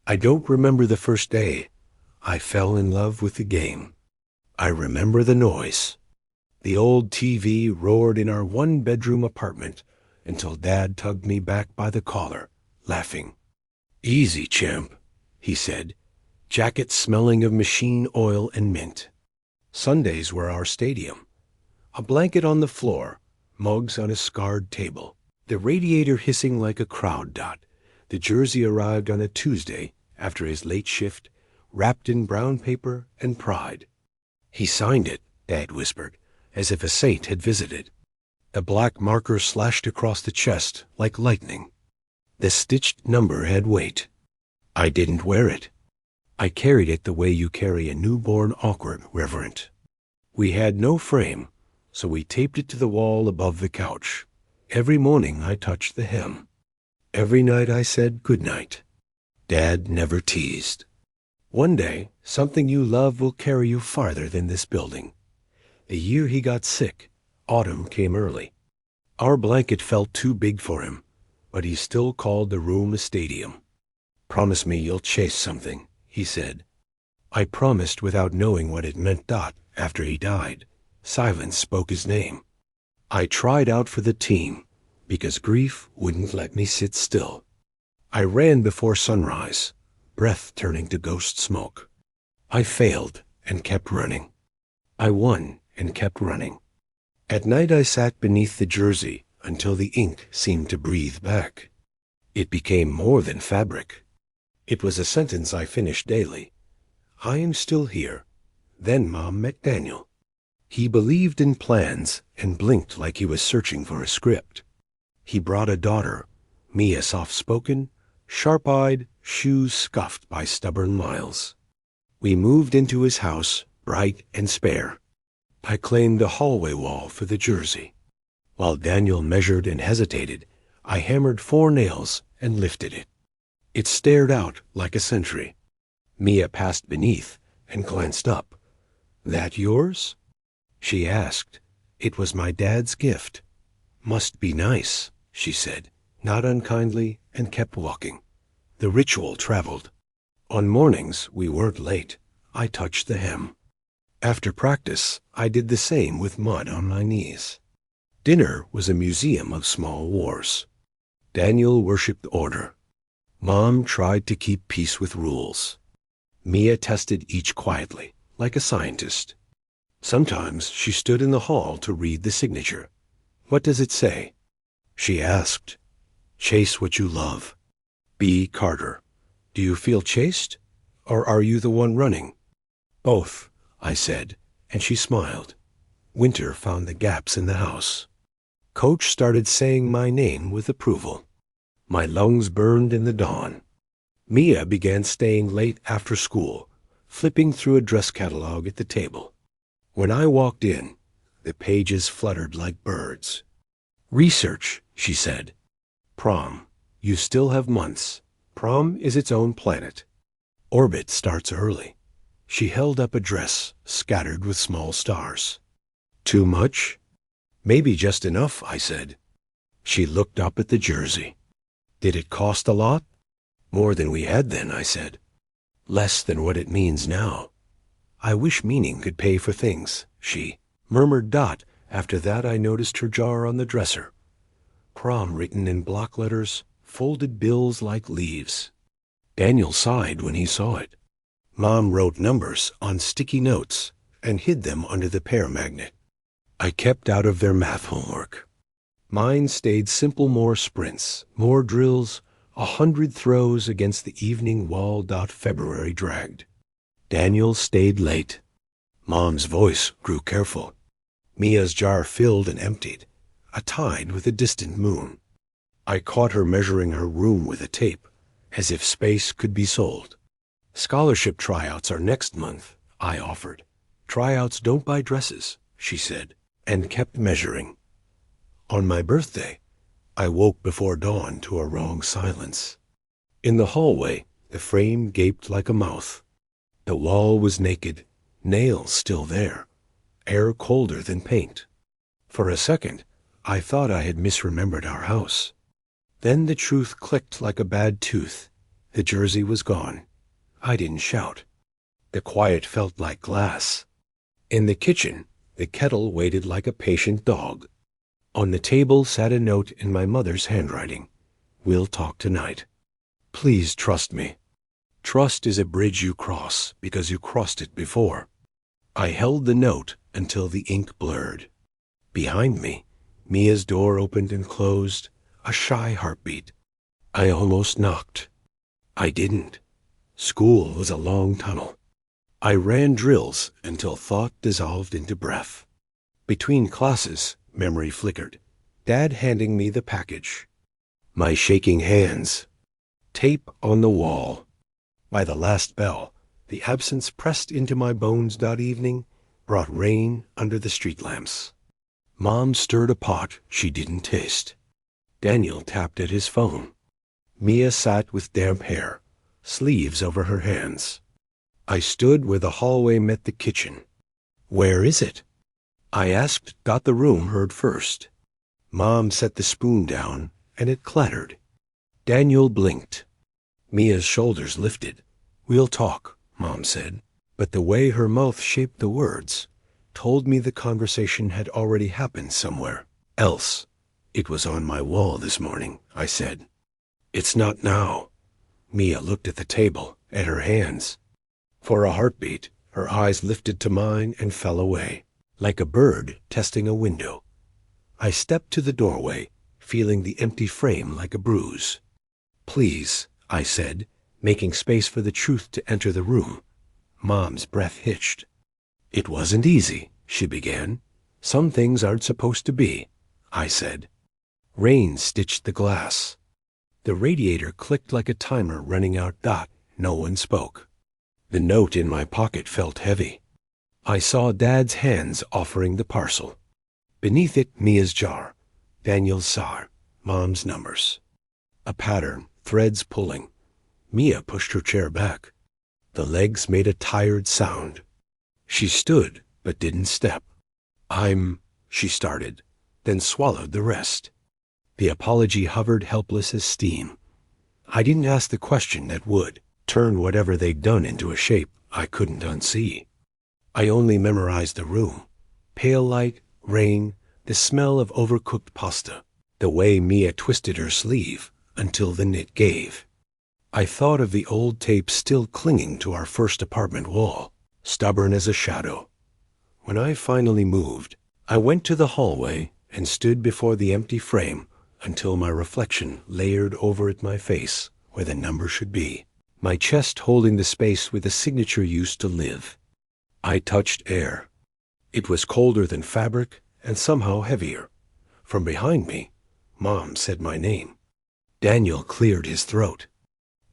I don't remember the first day I fell in love with the game. I remember the noise. The old TV roared in our one-bedroom apartment until Dad tugged me back by the collar, laughing. "Easy, champ," he said, jacket smelling of machine oil and mint. Sundays were our stadium. A blanket on the floor, mugs on a scarred table, the radiator hissing like a crowd dot. The jersey arrived on a Tuesday after his late shift, wrapped in brown paper and pride. "He signed it," Dad whispered, as if a saint had visited. A black marker slashed across the chest like lightning. The stitched number had weight. I didn't wear it. I carried it the way you carry a newborn awkward reverent. We had no frame, so we taped it to the wall above the couch. Every morning I touched the hem. Every night I said good night. Dad never teased. One day, something you love will carry you farther than this building. The year he got sick, autumn came early. Our blanket felt too big for him, but he still called the room a stadium. "Promise me you'll chase something," he said. I promised without knowing what it meant. After he died, silence spoke his name. I tried out for the team because grief wouldn't let me sit still. I ran before sunrise, breath turning to ghost smoke. I failed and kept running. I won and kept running. At night I sat beneath the jersey until the ink seemed to breathe back. It became more than fabric. It was a sentence I finished daily. I am still here. Then Mom met Daniel. He believed in plans and blinked like he was searching for a script. He brought a daughter, Mia soft-spoken, sharp-eyed, shoes scuffed by stubborn miles. We moved into his house, bright and spare. I claimed the hallway wall for the jersey. While Daniel measured and hesitated, I hammered 4 nails and lifted it. It stared out like a sentry. Mia passed beneath and glanced up. "That yours?" she asked. "It was my dad's gift." "Must be nice," she said, not unkindly, and kept walking. The ritual traveled. On mornings we weren't late. I touched the hem. After practice, I did the same with mud on my knees. Dinner was a museum of small wars. Daniel worshipped order. Mom tried to keep peace with rules. Mia tested each quietly, like a scientist. Sometimes she stood in the hall to read the signature. "What does it say?" She asked. "Chase what you love. B. Carter. Do you feel chased, or are you the one running?" "Both," I said, and she smiled. Winter found the gaps in the house. Coach started saying my name with approval. My lungs burned in the dawn. Mia began staying late after school, flipping through a dress catalog at the table. When I walked in, the pages fluttered like birds. "Research," she said. "Prom. You still have months. Prom is its own planet. Orbit starts early." She held up a dress scattered with small stars. "Too much?" "Maybe just enough," I said. She looked up at the jersey. "Did it cost a lot?" "More than we had then," I said. "Less than what it means now." "I wish meaning could pay for things," she murmured. After that I noticed her jar on the dresser. Prom written in block letters, folded bills like leaves. Daniel sighed when he saw it. Mom wrote numbers on sticky notes and hid them under the pear magnet. I kept out of their math homework. Mine stayed simple, more sprints, more drills, 100 throws against the evening wall. February dragged. Daniel stayed late. Mom's voice grew careful. Mia's jar filled and emptied, a tide with a distant moon. I caught her measuring her room with a tape, as if space could be sold. "Scholarship tryouts are next month," I offered. "Tryouts don't buy dresses," she said, and kept measuring. On my birthday, I woke before dawn to a wrong silence. In the hallway, the frame gaped like a mouth. The wall was naked, nails still there, air colder than paint. For a second, I thought I had misremembered our house. Then the truth clicked like a bad tooth. The jersey was gone. I didn't shout. The quiet felt like glass. In the kitchen, the kettle waited like a patient dog. On the table sat a note in my mother's handwriting. "We'll talk tonight. Please trust me." Trust is a bridge you cross because you crossed it before. I held the note until the ink blurred. Behind me, Mia's door opened and closed, a shy heartbeat. I almost knocked. I didn't. School was a long tunnel. I ran drills until thought dissolved into breath. Between classes, memory flickered. Dad handing me the package. My shaking hands. Tape on the wall. By the last bell, the absence pressed into my bones that evening brought rain under the street lamps. Mom stirred a pot she didn't taste. Daniel tapped at his phone. Mia sat with damp hair, sleeves over her hands. I stood where the hallway met the kitchen. "Where is it?" I asked. The room heard first. Mom set the spoon down, and it clattered. Daniel blinked. Mia's shoulders lifted. "We'll talk," Mom said, but the way her mouth shaped the words told me the conversation had already happened somewhere else. "It was on my wall this morning," I said. "It's not now." Mia looked at the table, at her hands. For a heartbeat, her eyes lifted to mine and fell away, like a bird testing a window. I stepped to the doorway, feeling the empty frame like a bruise. "Please," I said, making space for the truth to enter the room. Mom's breath hitched. "It wasn't easy," she began. "Some things aren't supposed to be," I said. Rain stitched the glass. The radiator clicked like a timer running out. No one spoke. The note in my pocket felt heavy. I saw Dad's hands offering the parcel. Beneath it, Mia's jar, Daniel's SAR, Mom's numbers. A pattern, threads pulling. Mia pushed her chair back. The legs made a tired sound. She stood, but didn't step. She started, then swallowed the rest. The apology hovered helpless as steam. I didn't ask the question that would turn whatever they'd done into a shape I couldn't unsee. I only memorized the room. Pale light, rain, the smell of overcooked pasta, the way Mia twisted her sleeve until the knit gave. I thought of the old tape still clinging to our first apartment wall, stubborn as a shadow. When I finally moved, I went to the hallway and stood before the empty frame until my reflection layered over at my face where the number should be, my chest holding the space where the signature used to live. I touched air. It was colder than fabric and somehow heavier. From behind me, Mom said my name. Daniel cleared his throat.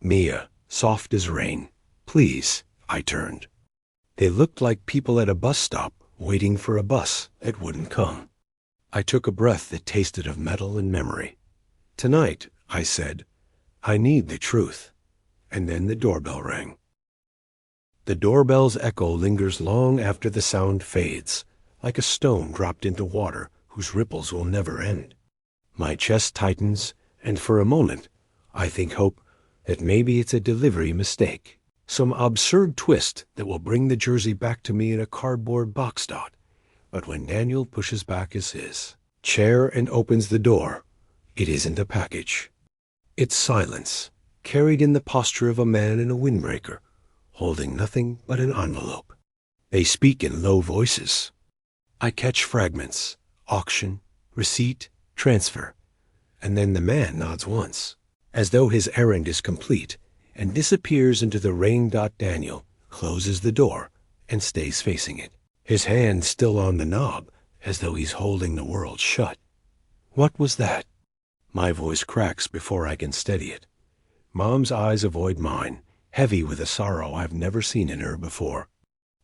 "Mia," soft as rain. "Please," I turned. They looked like people at a bus stop waiting for a bus that wouldn't come. I took a breath that tasted of metal and memory. "Tonight," I said, "I need the truth." And then the doorbell rang. The doorbell's echo lingers long after the sound fades, like a stone dropped into water whose ripples will never end. My chest tightens, and for a moment, I think hope that maybe it's a delivery mistake, some absurd twist that will bring the jersey back to me in a cardboard box. But when Daniel pushes back his chair and opens the door, it isn't a package. It's silence, carried in the posture of a man in a windbreaker, holding nothing but an envelope. They speak in low voices. I catch fragments, auction, receipt, transfer, and then the man nods once, as though his errand is complete, and disappears into the rain. Daniel closes the door and stays facing it, his hand still on the knob, as though he's holding the world shut. "What was that?" My voice cracks before I can steady it. Mom's eyes avoid mine, heavy with a sorrow I've never seen in her before.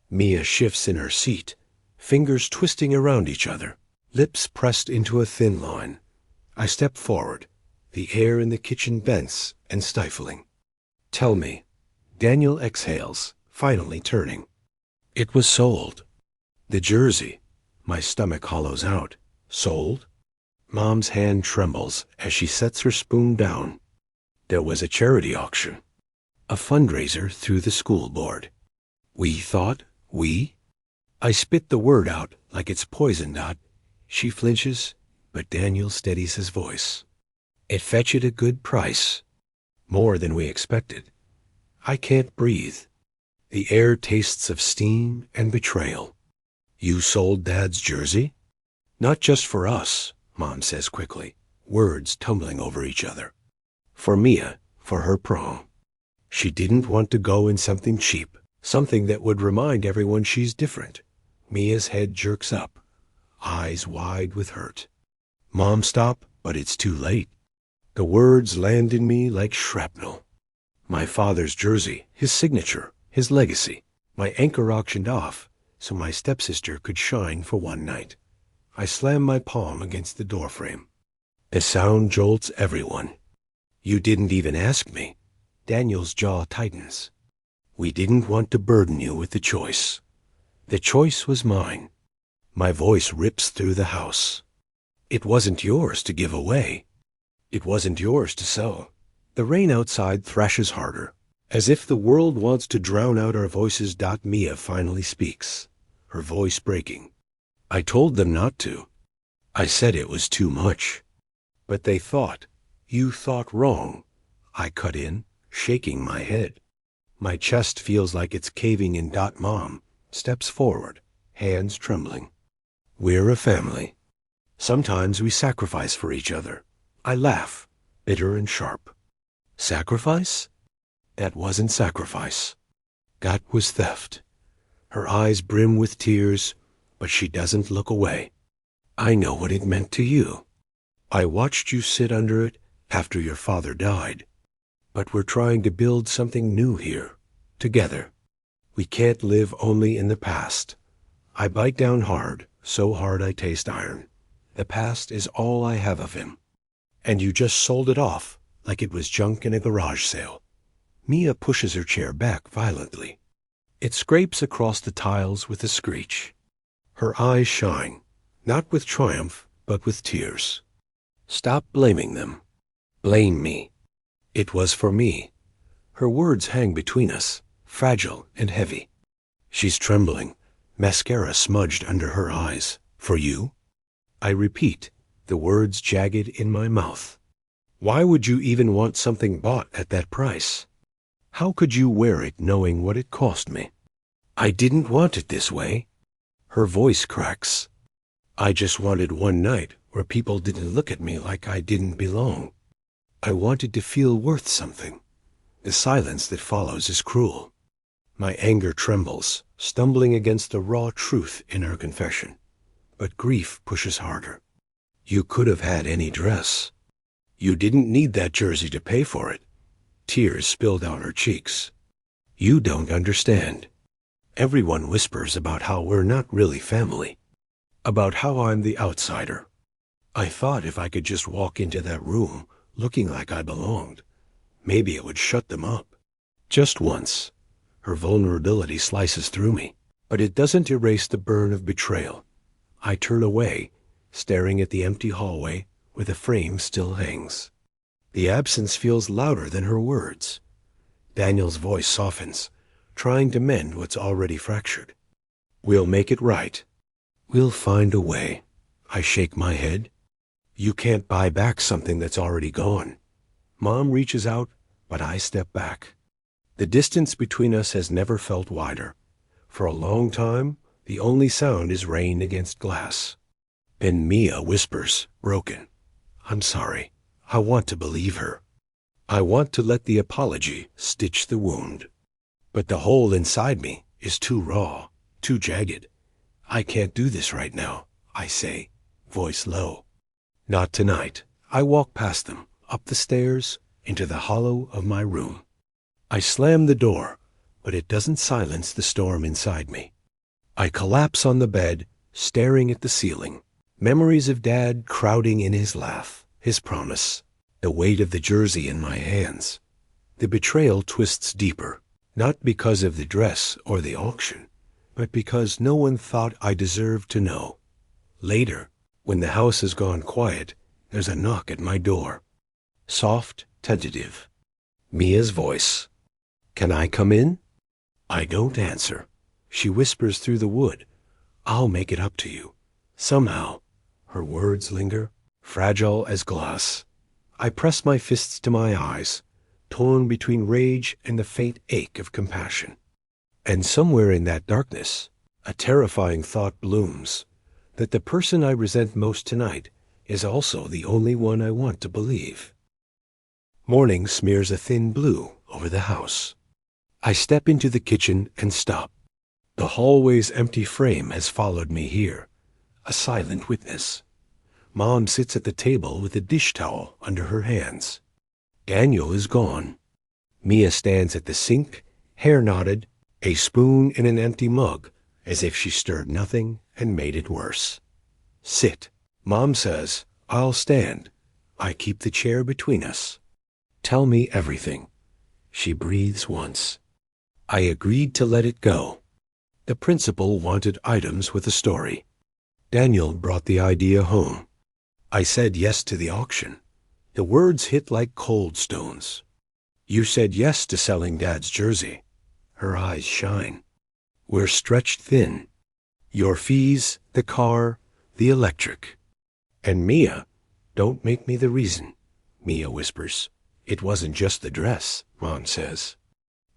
Mia shifts in her seat, fingers twisting around each other, lips pressed into a thin line. I step forward, the air in the kitchen dense and stifling. "Tell me." Daniel exhales, finally turning. "It was sold." "The jersey." My stomach hollows out. "Sold?" Mom's hand trembles as she sets her spoon down. "There was a charity auction." A fundraiser through the school board. We thought, we? I spit the word out like it's poison. She flinches, but Daniel steadies his voice. It fetched a good price. More than we expected. I can't breathe. The air tastes of steam and betrayal. You sold Dad's jersey? Not just for us, Mom says quickly, words tumbling over each other. For Mia, for her prom. She didn't want to go in something cheap, something that would remind everyone she's different. Mia's head jerks up, eyes wide with hurt. Mom, stop, but it's too late. The words land in me like shrapnel. My father's jersey, his signature, his legacy. My anchor auctioned off so my stepsister could shine for one night. I slam my palm against the doorframe. The sound jolts everyone. You didn't even ask me. Daniel's jaw tightens. We didn't want to burden you with the choice. The choice was mine. My voice rips through the house. It wasn't yours to give away. It wasn't yours to sell. The rain outside thrashes harder, as if the world wants to drown out our voices. Mia finally speaks, her voice breaking. I told them not to. I said it was too much. But they thought. You thought wrong. I cut in, shaking my head. My chest feels like it's caving in. Mom steps forward, hands trembling. We're a family. Sometimes we sacrifice for each other. I laugh, bitter and sharp. Sacrifice? That wasn't sacrifice. That was theft. Her eyes brim with tears, but she doesn't look away. I know what it meant to you. I watched you sit under it after your father died. But we're trying to build something new here, together. We can't live only in the past. I bite down hard, so hard I taste iron. The past is all I have of him. And you just sold it off like it was junk in a garage sale. Mia pushes her chair back violently. It scrapes across the tiles with a screech. Her eyes shine, not with triumph, but with tears. Stop blaming them. Blame me. It was for me. Her words hang between us, fragile and heavy. She's trembling, mascara smudged under her eyes. For you? I repeat, the words jagged in my mouth. Why would you even want something bought at that price? How could you wear it knowing what it cost me? I didn't want it this way. Her voice cracks. I just wanted one night where people didn't look at me like I didn't belong. I wanted to feel worth something. The silence that follows is cruel. My anger trembles, stumbling against the raw truth in her confession. But grief pushes harder. You could have had any dress. You didn't need that jersey to pay for it. Tears spilled down her cheeks. You don't understand. Everyone whispers about how we're not really family. About how I'm the outsider. I thought if I could just walk into that room looking like I belonged, maybe it would shut them up. Just once. Her vulnerability slices through me, but it doesn't erase the burn of betrayal. I turn away, staring at the empty hallway where the frame still hangs. The absence feels louder than her words. Daniel's voice softens, trying to mend what's already fractured. We'll make it right. We'll find a way. I shake my head. You can't buy back something that's already gone. Mom reaches out, but I step back. The distance between us has never felt wider. For a long time, the only sound is rain against glass. Then Mia whispers, broken. I'm sorry. I want to believe her. I want to let the apology stitch the wound. But the hole inside me is too raw, too jagged. I can't do this right now, I say, voice low. Not tonight. I walk past them, up the stairs, into the hollow of my room. I slam the door, but it doesn't silence the storm inside me. I collapse on the bed, staring at the ceiling. Memories of Dad crowding in his laugh, his promise, the weight of the jersey in my hands. The betrayal twists deeper, not because of the dress or the auction, but because no one thought I deserved to know. Later, when the house has gone quiet, there's a knock at my door. Soft, tentative. Mia's voice. Can I come in? I don't answer. She whispers through the wood, I'll make it up to you. Somehow. Her words linger, fragile as glass. I press my fists to my eyes, torn between rage and the faint ache of compassion. And somewhere in that darkness, a terrifying thought blooms, that the person I resent most tonight is also the only one I want to believe. Morning smears a thin blue over the house. I step into the kitchen and stop. The hallway's empty frame has followed me here, a silent witness. Mom sits at the table with a dish towel under her hands. Daniel is gone. Mia stands at the sink, hair knotted, a spoon in an empty mug, as if she stirred nothing and made it worse. Sit. Mom says, I'll stand. I keep the chair between us. Tell me everything. She breathes once. I agreed to let it go. The principal wanted items with a story. Daniel brought the idea home. I said yes to the auction. The words hit like cold stones. You said yes to selling Dad's jersey. Her eyes shine. We're stretched thin. Your fees, the car, the electric. And Mia, don't make me the reason, Mia whispers. It wasn't just the dress, Ron says.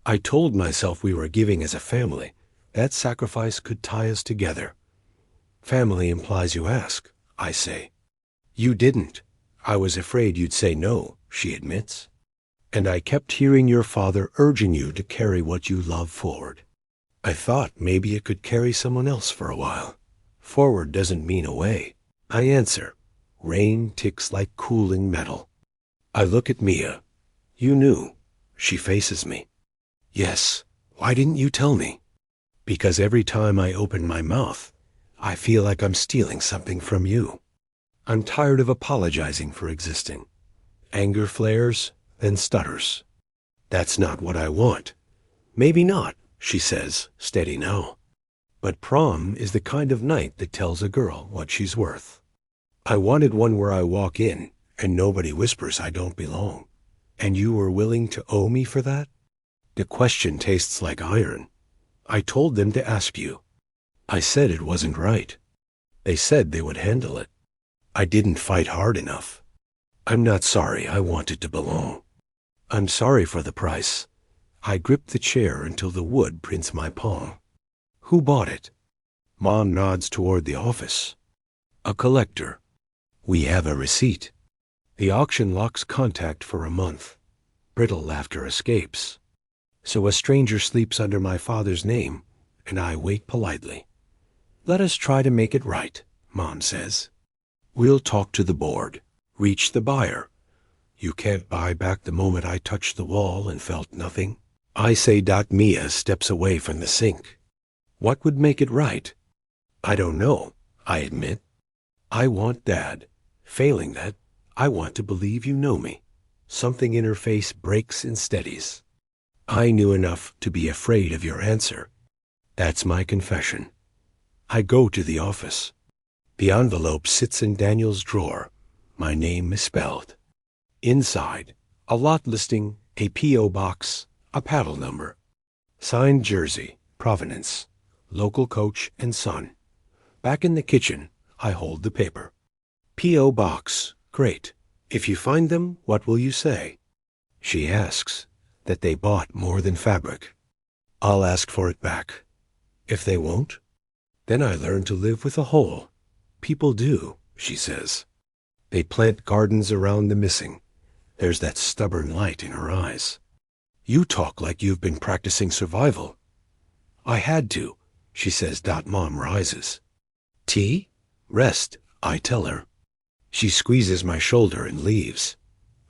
I told myself we were giving as a family. That sacrifice could tie us together. Family implies you ask, I say. You didn't. I was afraid you'd say no, she admits. And I kept hearing your father urging you to carry what you love forward. I thought maybe it could carry someone else for a while. Forward doesn't mean away. I answer. Rain ticks like cooling metal. I look at Mia. You knew. She faces me. Yes. Why didn't you tell me? Because every time I open my mouth, I feel like I'm stealing something from you. I'm tired of apologizing for existing. Anger flares, then stutters. That's not what I want. Maybe not, she says, steady now. But prom is the kind of night that tells a girl what she's worth. I wanted one where I walk in and nobody whispers I don't belong. And you were willing to owe me for that? The question tastes like iron. I told them to ask you. I said it wasn't right. They said they would handle it. I didn't fight hard enough. I'm not sorry I wanted to belong. I'm sorry for the price. I gripped the chair until the wood prints my palm. Who bought it? Mom nods toward the office. A collector. We have a receipt. The auction locks contact for a month. Brittle laughter escapes. So a stranger sleeps under my father's name, and I wait politely. Let us try to make it right, Mom says. We'll talk to the board, reach the buyer. You can't buy back the moment I touched the wall and felt nothing. I say. Mia steps away from the sink. What would make it right? I don't know, I admit. I want Dad. Failing that, I want to believe you know me. Something in her face breaks and steadies. I knew enough to be afraid of your answer. That's my confession. I go to the office. The envelope sits in Daniel's drawer, my name misspelled. Inside, a lot listing, a P.O. box, a paddle number. Signed Jersey, Provenance, local coach and son. Back in the kitchen, I hold the paper. P.O. box, great. If you find them, what will you say? She asks. That they bought more than fabric. I'll ask for it back. If they won't, then I learn to live with a hole. People do, she says. They plant gardens around the missing. There's that stubborn light in her eyes. You talk like you've been practicing survival. I had to, she says. Mom rises. Tea? Rest, I tell her. She squeezes my shoulder and leaves.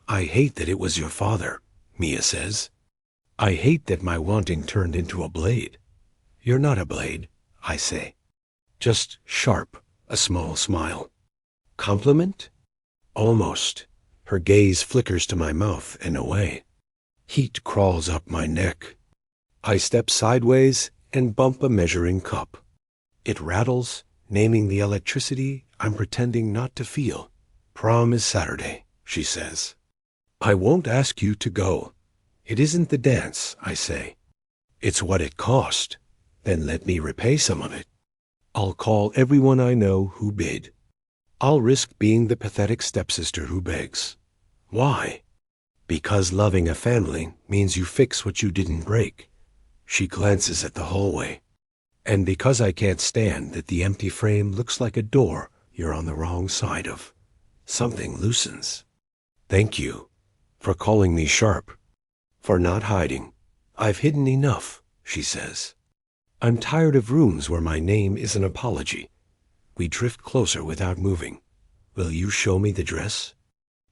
I hate that it was your father, Mia says. I hate that my wanting turned into a blade. You're not a blade, I say. Just sharp, a small smile. Compliment? Almost. Her gaze flickers to my mouth and away. Heat crawls up my neck. I step sideways and bump a measuring cup. It rattles, naming the electricity I'm pretending not to feel. Prom is Saturday, she says. I won't ask you to go. It isn't the dance, I say. It's what it cost. Then let me repay some of it. I'll call everyone I know who bid. I'll risk being the pathetic stepsister who begs. Why? Because loving a family means you fix what you didn't break. She glances at the hallway. And because I can't stand that the empty frame looks like a door you're on the wrong side of. Something loosens. Thank you for calling me sharp, for not hiding. I've hidden enough, she says. I'm tired of rooms where my name is an apology. We drift closer without moving. Will you show me the dress?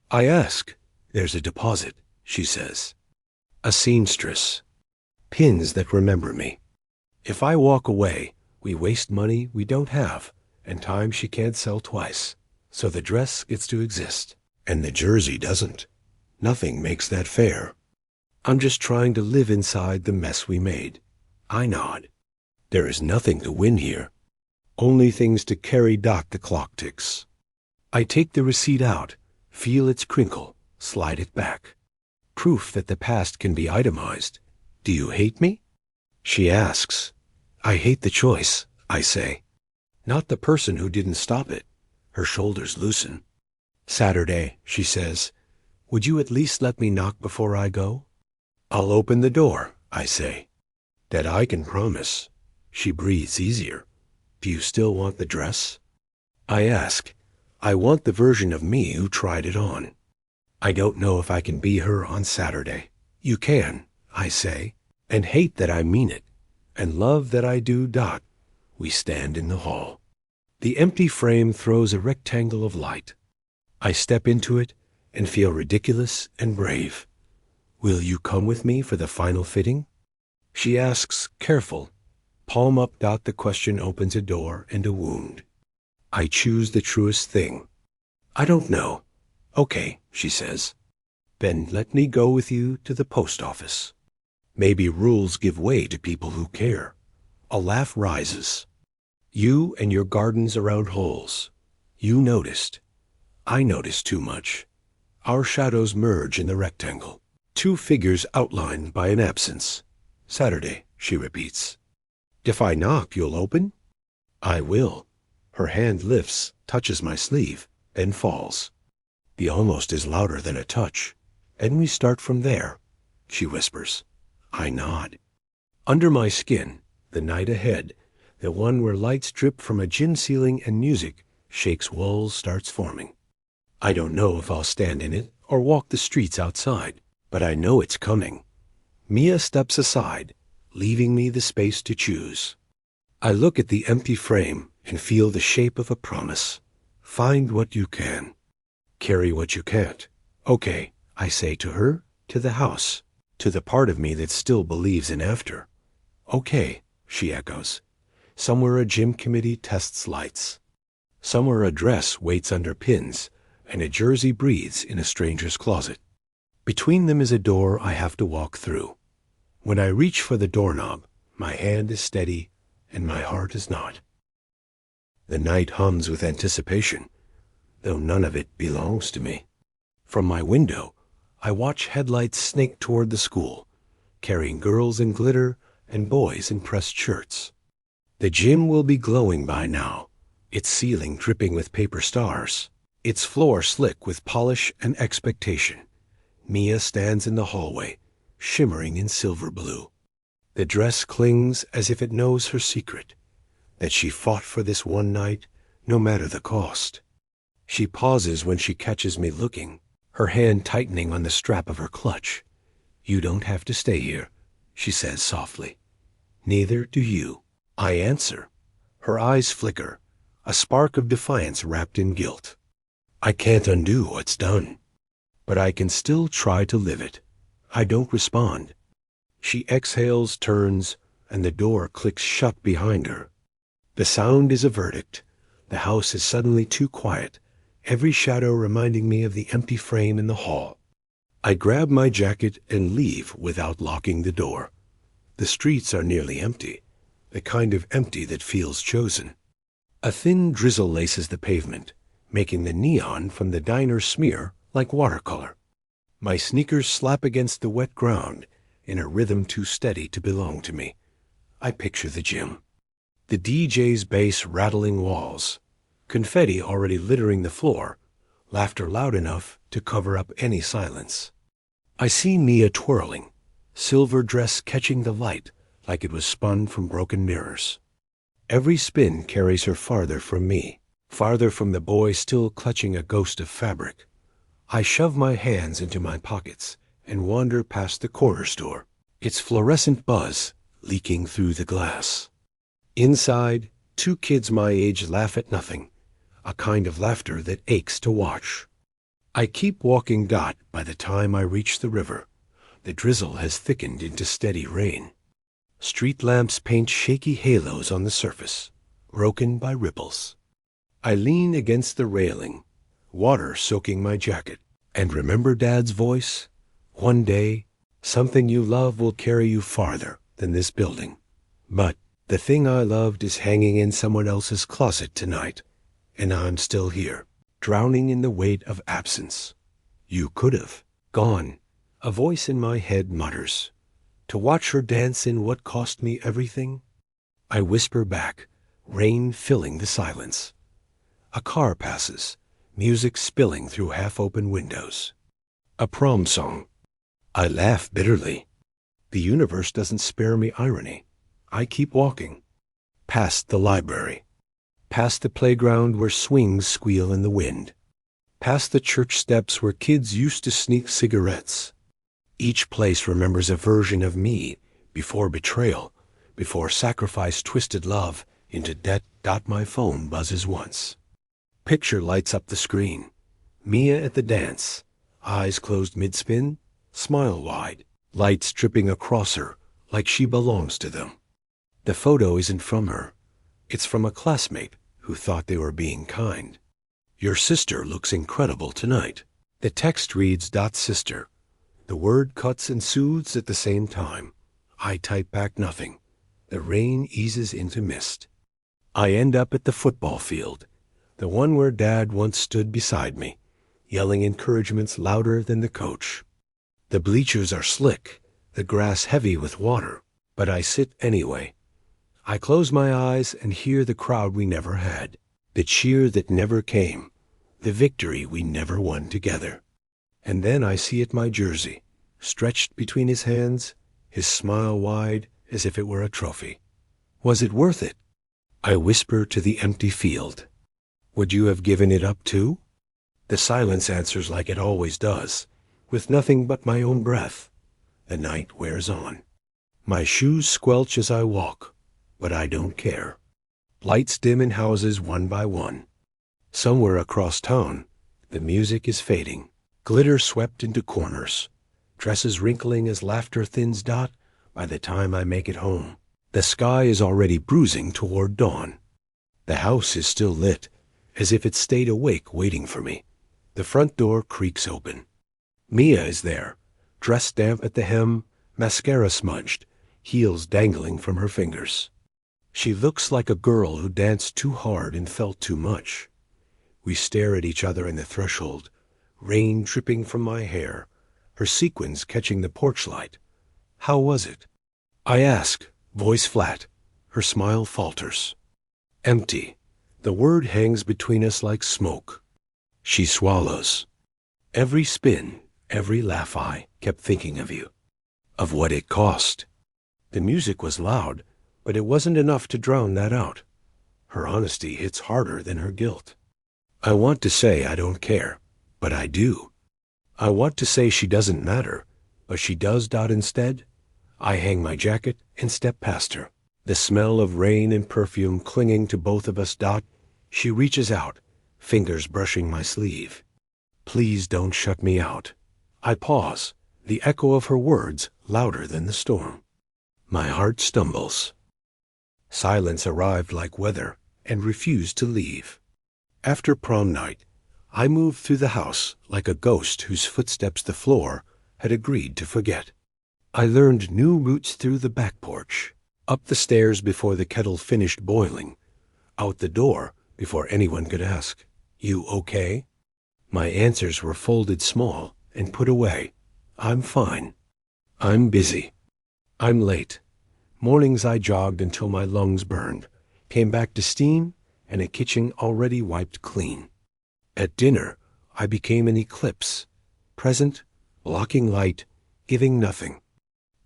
I ask. There's a deposit, she says. A seamstress. Pins that remember me. If I walk away, we waste money we don't have, and time she can't sell twice. So the dress gets to exist, and the jersey doesn't. Nothing makes that fair. I'm just trying to live inside the mess we made. I nod. There is nothing to win here. Only things to carry. The clock ticks. I take the receipt out, feel its crinkle, slide it back. Proof that the past can be itemized. Do you hate me? She asks. I hate the choice, I say. Not the person who didn't stop it. Her shoulders loosen. Saturday, she says. Would you at least let me knock before I go? I'll open the door, I say. That I can promise. She breathes easier. Do you still want the dress? I ask. I want the version of me who tried it on. I don't know if I can be her on Saturday. You can, I say, and hate that I mean it, and love that I do. We stand in the hall. The empty frame throws a rectangle of light. I step into it and feel ridiculous and brave. Will you come with me for the final fitting? She asks, careful. Palm up. The question opens a door and a wound. I choose the truest thing. I don't know. Okay, she says. Then let me go with you to the post office. Maybe rules give way to people who care. A laugh rises. You and your gardens around holes. You noticed. I noticed too much. Our shadows merge in the rectangle. Two figures outlined by an absence. Saturday, she repeats. If I knock, you'll open? I will. Her hand lifts, touches my sleeve, then falls. The almost is louder than a touch. And we start from there, she whispers. I nod. Under my skin, the night ahead, the one where lights drip from a gym ceiling and music shakes walls starts forming. I don't know if I'll stand in it or walk the streets outside, but I know it's coming. Mia steps aside, leaving me the space to choose. I look at the empty frame and feel the shape of a promise. Find what you can. Carry what you can't. Okay, I say to her, to the house, to the part of me that still believes in after. Okay, she echoes. Somewhere a gym committee tests lights. Somewhere a dress waits under pins, and a jersey breathes in a stranger's closet. Between them is a door I have to walk through. When I reach for the doorknob, my hand is steady and my heart is not. The night hums with anticipation, though none of it belongs to me. From my window, I watch headlights snake toward the school, carrying girls in glitter and boys in pressed shirts. The gym will be glowing by now, its ceiling dripping with paper stars, its floor slick with polish and expectation. Mia stands in the hallway, shimmering in silver blue. The dress clings as if it knows her secret, that she fought for this one night, no matter the cost. She pauses when she catches me looking, her hand tightening on the strap of her clutch. You don't have to stay here, she says softly. Neither do you. I answer. Her eyes flicker, a spark of defiance wrapped in guilt. I can't undo what's done, but I can still try to live it. I don't respond. She exhales, turns, and the door clicks shut behind her. The sound is a verdict. The house is suddenly too quiet, every shadow reminding me of the empty frame in the hall. I grab my jacket and leave without locking the door. The streets are nearly empty, the kind of empty that feels chosen. A thin drizzle laces the pavement, making the neon from the diner smear like watercolor. My sneakers slap against the wet ground in a rhythm too steady to belong to me. I picture the gym. The DJ's bass rattling walls, confetti already littering the floor, laughter loud enough to cover up any silence. I see Mia twirling, silver dress catching the light like it was spun from broken mirrors. Every spin carries her farther from me, farther from the boy still clutching a ghost of fabric. I shove my hands into my pockets and wander past the corner store, its fluorescent buzz leaking through the glass. Inside, two kids my age laugh at nothing, a kind of laughter that aches to watch. I keep walking. By the time I reach the river, the drizzle has thickened into steady rain. Street lamps paint shaky halos on the surface, broken by ripples. I lean against the railing, water soaking my jacket, and remember Dad's voice. One day, something you love will carry you farther than this building. But the thing I loved is hanging in someone else's closet tonight, and I'm still here, drowning in the weight of absence. You could have gone, a voice in my head mutters. To watch her dance in what cost me everything? I whisper back, rain filling the silence. A car passes, music spilling through half-open windows. A prom song. I laugh bitterly. The universe doesn't spare me irony. I keep walking. Past the library. Past the playground where swings squeal in the wind. Past the church steps where kids used to sneak cigarettes. Each place remembers a version of me before betrayal, before sacrifice twisted love into debt. My phone buzzes once. Picture lights up the screen. Mia at the dance, eyes closed mid-spin, smile wide, lights dripping across her like she belongs to them. The photo isn't from her. It's from a classmate who thought they were being kind. Your sister looks incredible tonight. The text reads "sister." The word cuts and soothes at the same time. I type back nothing. The rain eases into mist. I end up at the football field, the one where Dad once stood beside me, yelling encouragements louder than the coach. The bleachers are slick, the grass heavy with water, but I sit anyway. I close my eyes and hear the crowd we never had, the cheer that never came, the victory we never won together. And then I see it my jersey, stretched between his hands, his smile wide as if it were a trophy. Was it worth it? I whisper to the empty field. Would you have given it up too? The silence answers like it always does, with nothing but my own breath. The night wears on. My shoes squelch as I walk, but I don't care. Lights dim in houses one by one. Somewhere across town, the music is fading. Glitter swept into corners, dresses wrinkling as laughter thins. By the time I make it home, the sky is already bruising toward dawn. The house is still lit, as if it stayed awake waiting for me. The front door creaks open. Mia is there, dress damp at the hem, mascara smudged, heels dangling from her fingers. She looks like a girl who danced too hard and felt too much. We stare at each other in the threshold, rain dripping from my hair, her sequins catching the porch light. How was it? I ask, voice flat. Her smile falters. Empty. The word hangs between us like smoke. She swallows. Every spin, every laugh, I kept thinking of you, of what it cost. The music was loud, but it wasn't enough to drown that out. Her honesty hits harder than her guilt. I want to say I don't care, but I do. I want to say she doesn't matter, but she does. Instead, I hang my jacket and step past her, the smell of rain and perfume clinging to both of us. She reaches out, fingers brushing my sleeve. Please don't shut me out. I pause, the echo of her words louder than the storm. My heart stumbles. Silence arrived like weather and refused to leave. After prom night, I moved through the house like a ghost whose footsteps the floor had agreed to forget. I learned new routes through the back porch, up the stairs before the kettle finished boiling, out the door before anyone could ask, "You okay?" My answers were folded small and put away. I'm fine. I'm busy. I'm late. Mornings I jogged until my lungs burned, came back to steam and a kitchen already wiped clean. At dinner, I became an eclipse, present, blocking light, giving nothing.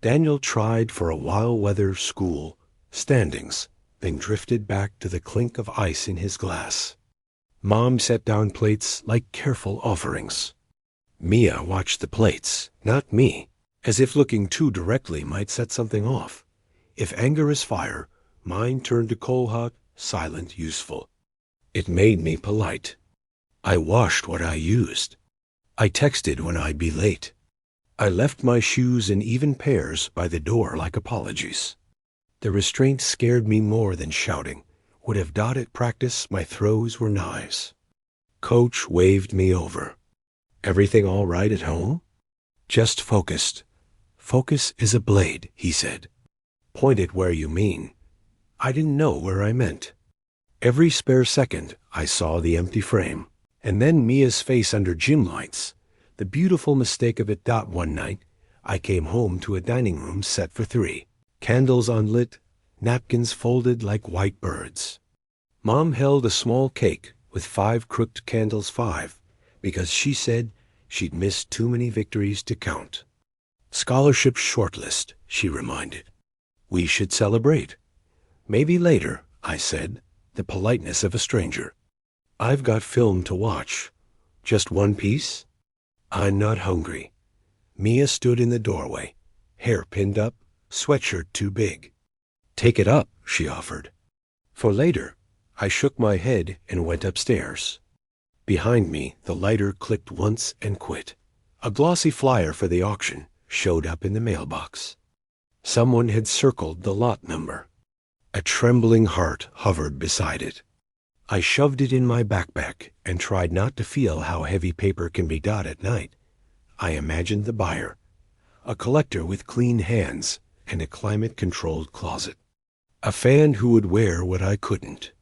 Daniel tried for a while weather school, standings, then drifted back to the clink of ice in his glass. Mom set down plates like careful offerings. Mia watched the plates, not me, as if looking too directly might set something off. If anger is fire, mine turned to coal-hot, silent, useful. It made me polite. I washed what I used. I texted when I'd be late. I left my shoes in even pairs by the door like apologies. The restraint scared me more than shouting. Would have Dot at practice, my throws were knives. Coach waved me over. Everything all right at home? Just focused. Focus is a blade, he said. Point it where you mean. I didn't know where I meant. Every spare second, I saw the empty frame. And then Mia's face under gym lights. The beautiful mistake of it. One night, I came home to a dining room set for 3. Candles unlit, napkins folded like white birds. Mom held a small cake with 5 crooked candles, 5, because she said she'd missed too many victories to count. Scholarship shortlist, she reminded. We should celebrate. Maybe later, I said, the politeness of a stranger. I've got film to watch. Just one piece? I'm not hungry. Mia stood in the doorway, hair pinned up, sweatshirt too big. Take it up, she offered. For later, I shook my head and went upstairs. Behind me, the lighter clicked once and quit. A glossy flyer for the auction showed up in the mailbox. Someone had circled the lot number. A trembling heart hovered beside it. I shoved it in my backpack and tried not to feel how heavy paper can be at night. I imagined the buyer, a collector with clean hands and a climate-controlled closet. A fan who would wear what I couldn't.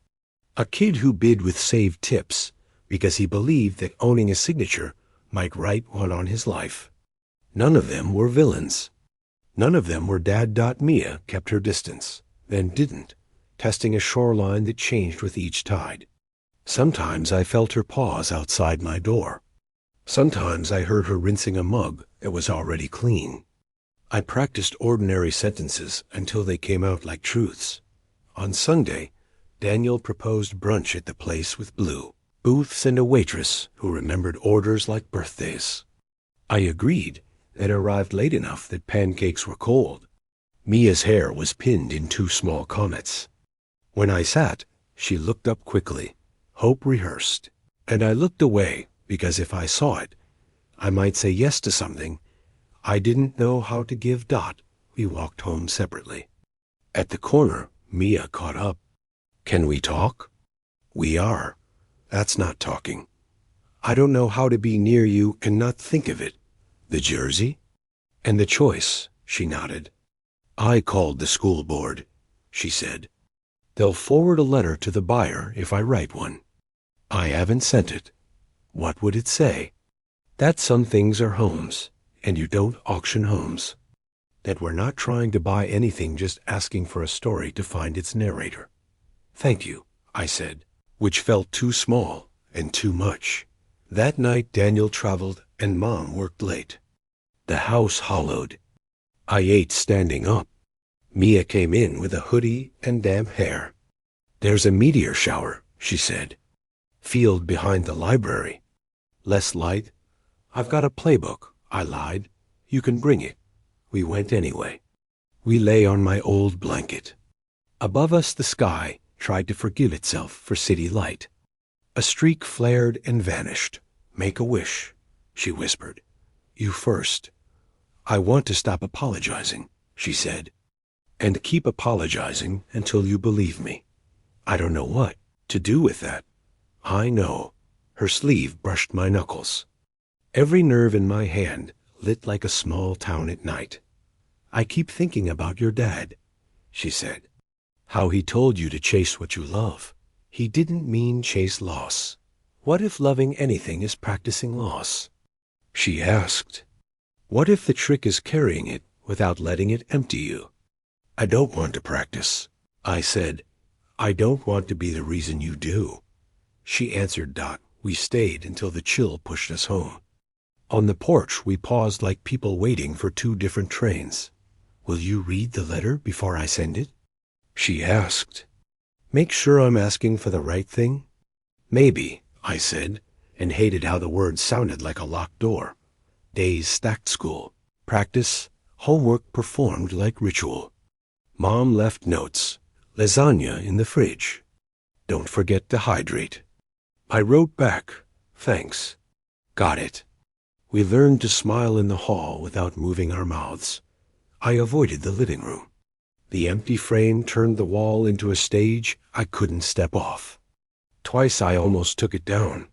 A kid who bid with saved tips because he believed that owning a signature might write one on his life. None of them were villains. None of them were Dad. Mia kept her distance, then didn't, testing a shoreline that changed with each tide. Sometimes I felt her pause outside my door. Sometimes I heard her rinsing a mug that was already clean. I practiced ordinary sentences until they came out like truths. On Sunday, Daniel proposed brunch at the place with blue booths and a waitress who remembered orders like birthdays. I agreed and arrived late enough that pancakes were cold. Mia's hair was pinned in 2 small comets. When I sat, she looked up quickly. Hope rehearsed. And I looked away because if I saw it, I might say yes to something I didn't know how to give. We walked home separately. At the corner, Mia caught up. Can we talk? We are. That's not talking. I don't know how to be near you and not think of it. The jersey? And the choice, she nodded. I called the school board, she said. They'll forward a letter to the buyer if I write one. I haven't sent it. What would it say? That some things are homes, and you don't auction homes. That we're not trying to buy anything, just asking for a story to find its narrator. Thank you, I said, which felt too small and too much. That night Daniel traveled and Mom worked late. The house hollowed. I ate standing up. Mia came in with a hoodie and damp hair. There's a meteor shower, she said. Field behind the library. Less light. I've got a playbook, I lied. You can bring it. We went anyway. We lay on my old blanket. Above us the sky tried to forgive itself for city light. A streak flared and vanished. Make a wish, she whispered. You first. I want to stop apologizing, she said. And keep apologizing until you believe me. I don't know what to do with that. I know. Her sleeve brushed my knuckles. Every nerve in my hand lit like a small town at night. I keep thinking about your dad, she said. How he told you to chase what you love. He didn't mean chase loss. What if loving anything is practicing loss? She asked. What if the trick is carrying it without letting it empty you? I don't want to practice, I said. I don't want to be the reason you do. She answered. We stayed until the chill pushed us home. On the porch, we paused like people waiting for two different trains. Will you read the letter before I send it? She asked. Make sure I'm asking for the right thing? Maybe, I said, and hated how the words sounded like a locked door. Days stacked school, practice, homework performed like ritual. Mom left notes, lasagna in the fridge. Don't forget to hydrate. I wrote back, thanks. Got it. We learned to smile in the hall without moving our mouths. I avoided the living room. The empty frame turned the wall into a stage I couldn't step off. Twice I almost took it down.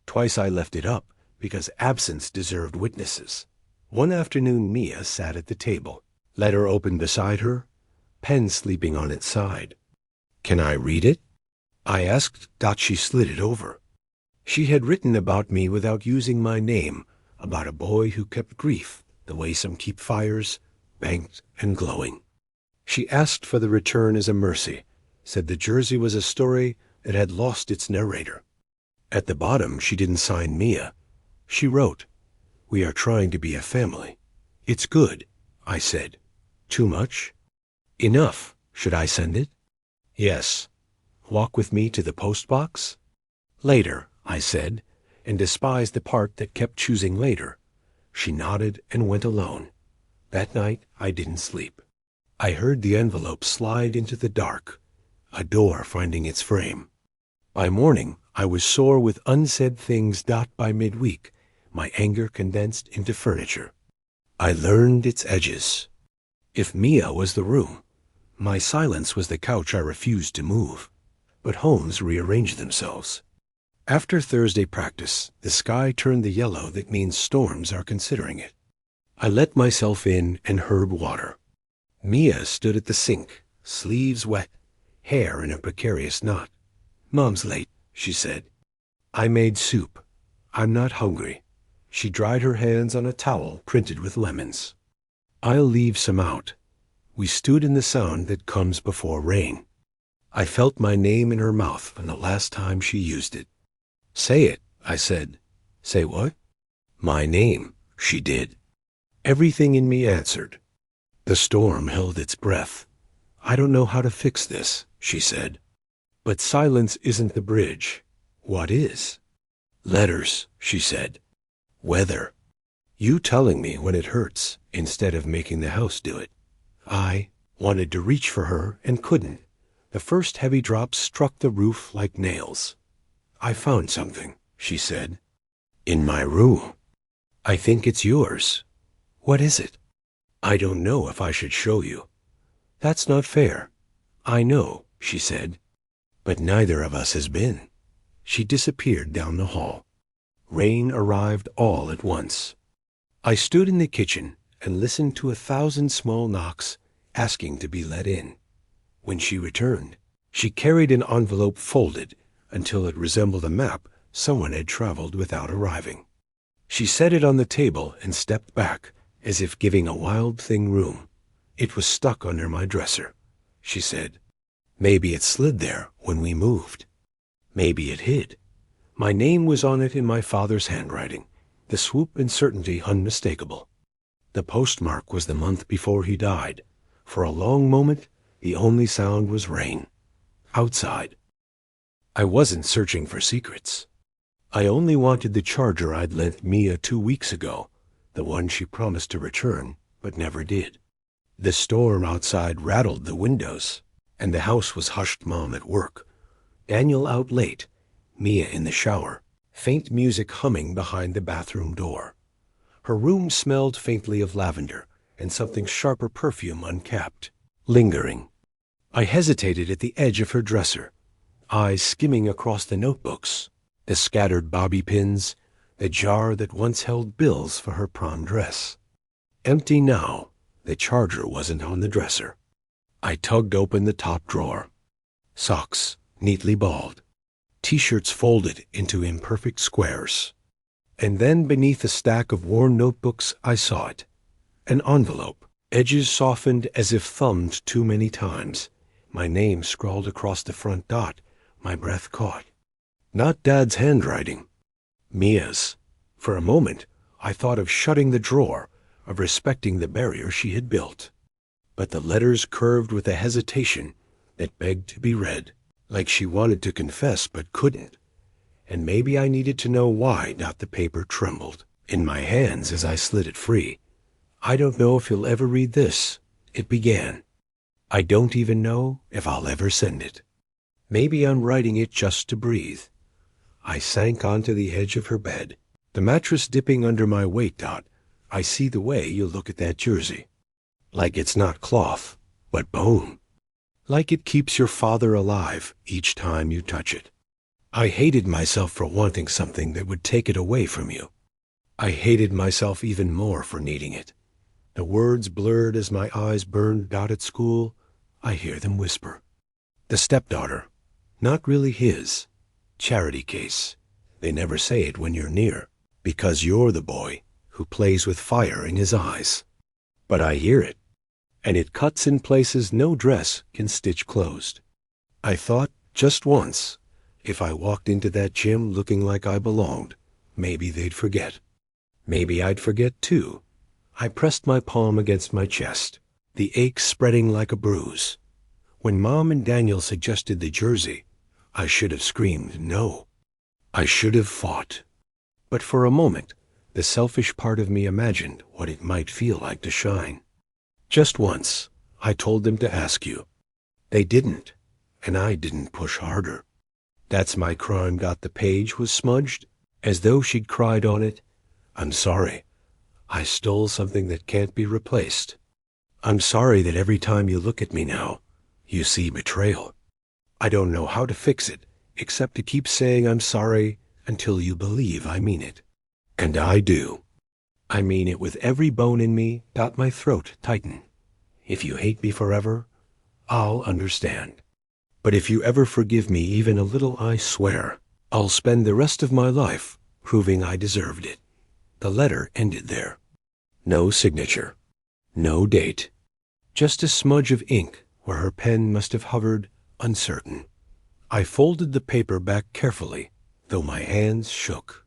Twice I left it up because absence deserved witnesses. One afternoon Mia sat at the table, letter open beside her, pen sleeping on its side. Can I read it? I asked. She slid it over. She had written about me without using my name, about a boy who kept grief the way some keep fires, banked and glowing. She asked for the return as a mercy, said the jersey was a story that had lost its narrator. At the bottom she didn't sign Mia. She wrote, We are trying to be a family. It's good, I said. Too much? Enough. Should I send it? Yes. Walk with me to the post box? Later, I said, and despised the part that kept choosing later. She nodded and went alone. That night I didn't sleep. I heard the envelope slide into the dark, a door finding its frame. By morning, I was sore with unsaid things. By midweek, my anger condensed into furniture. I learned its edges. If Mia was the room, my silence was the couch I refused to move. But homes rearrange themselves. After Thursday practice, the sky turned the yellow that means storms are considering it. I let myself in and heard water. Mia stood at the sink, sleeves wet, hair in a precarious knot. Mom's late, she said. I made soup. I'm not hungry. She dried her hands on a towel printed with lemons. I'll leave some out. We stood in the sound that comes before rain. I felt my name in her mouth from the last time she used it. Say it, I said. Say what? My name, she did. Everything in me answered. The storm held its breath. I don't know how to fix this, she said. But silence isn't the bridge. What is? Letters, she said. Weather. You telling me when it hurts instead of making the house do it. I wanted to reach for her and couldn't. The first heavy drops struck the roof like nails. I found something, she said. In my room. I think it's yours. What is it? I don't know if I should show you. That's not fair. I know, she said. But neither of us has been. She disappeared down the hall. Rain arrived all at once. I stood in the kitchen and listened to 1,000 small knocks asking to be let in. When she returned, she carried an envelope folded until it resembled a map someone had traveled without arriving. She set it on the table and stepped back, as if giving a wild thing room. It was stuck under my dresser, she said. Maybe it slid there when we moved. Maybe it hid. My name was on it in my father's handwriting, the swoop and certainty unmistakable. The postmark was the month before he died. For a long moment, the only sound was rain. Outside. I wasn't searching for secrets. I only wanted the charger I'd lent Mia 2 weeks ago, the one she promised to return, but never did. The storm outside rattled the windows, and the house was hushed. Mom at work, Daniel out late, Mia in the shower, faint music humming behind the bathroom door. Her room smelled faintly of lavender and something sharper perfume uncapped, lingering. I hesitated at the edge of her dresser, eyes skimming across the notebooks, the scattered bobby pins, the jar that once held bills for her prom dress. Empty now, the charger wasn't on the dresser. I tugged open the top drawer. Socks, neatly balled. T-shirts folded into imperfect squares. And then beneath a stack of worn notebooks I saw it. An envelope, edges softened as if thumbed too many times. My name scrawled across the front dot, my breath caught. Not Dad's handwriting. Mia's. For a moment, I thought of shutting the drawer, of respecting the barrier she had built. But the letters curved with a hesitation that begged to be read, like she wanted to confess but couldn't. And maybe I needed to know why. The paper trembled in my hands as I slid it free. I don't know if you'll ever read this, it began. I don't even know if I'll ever send it. Maybe I'm writing it just to breathe. I sank onto the edge of her bed, the mattress dipping under my weight. I see the way you look at that jersey. Like it's not cloth, but bone. Like it keeps your father alive each time you touch it. I hated myself for wanting something that would take it away from you. I hated myself even more for needing it. The words blurred as my eyes burned. At school, I hear them whisper. The stepdaughter, not really his. Charity case. They never say it when you're near, because you're the boy who plays with fire in his eyes. But I hear it, and it cuts in places no dress can stitch closed. I thought, just once, if I walked into that gym looking like I belonged, maybe they'd forget. Maybe I'd forget too. I pressed my palm against my chest, the ache spreading like a bruise. When Mom and Daniel suggested the jersey, I should have screamed no. I should have fought. But for a moment, the selfish part of me imagined what it might feel like to shine. Just once, I told them to ask you. They didn't, and I didn't push harder. That's my crime. The page was smudged, as though she'd cried on it. I'm sorry. I stole something that can't be replaced. I'm sorry that every time you look at me now, you see betrayal. I don't know how to fix it, except to keep saying I'm sorry until you believe I mean it. And I do. I mean it with every bone in me. My throat tighten. If you hate me forever, I'll understand. But if you ever forgive me even a little, I swear, I'll spend the rest of my life proving I deserved it. The letter ended there. No signature. No date. Just a smudge of ink where her pen must have hovered, uncertain. I folded the paper back carefully, though my hands shook.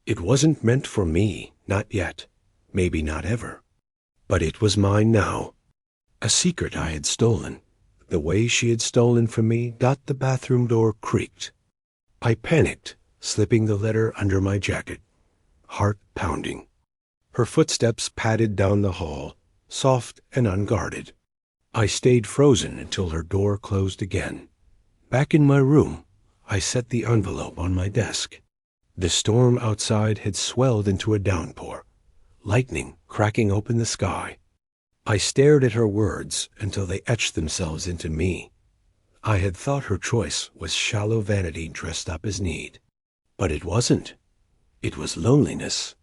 It wasn't meant for me, not yet, maybe not ever. But it was mine now. A secret I had stolen, the way she had stolen from me. The bathroom door creaked. I panicked, slipping the letter under my jacket, heart pounding. Her footsteps padded down the hall, soft and unguarded. I stayed frozen until her door closed again. Back in my room, I set the envelope on my desk. The storm outside had swelled into a downpour, lightning cracking open the sky. I stared at her words until they etched themselves into me. I had thought her choice was shallow vanity dressed up as need. But it wasn't. It was loneliness.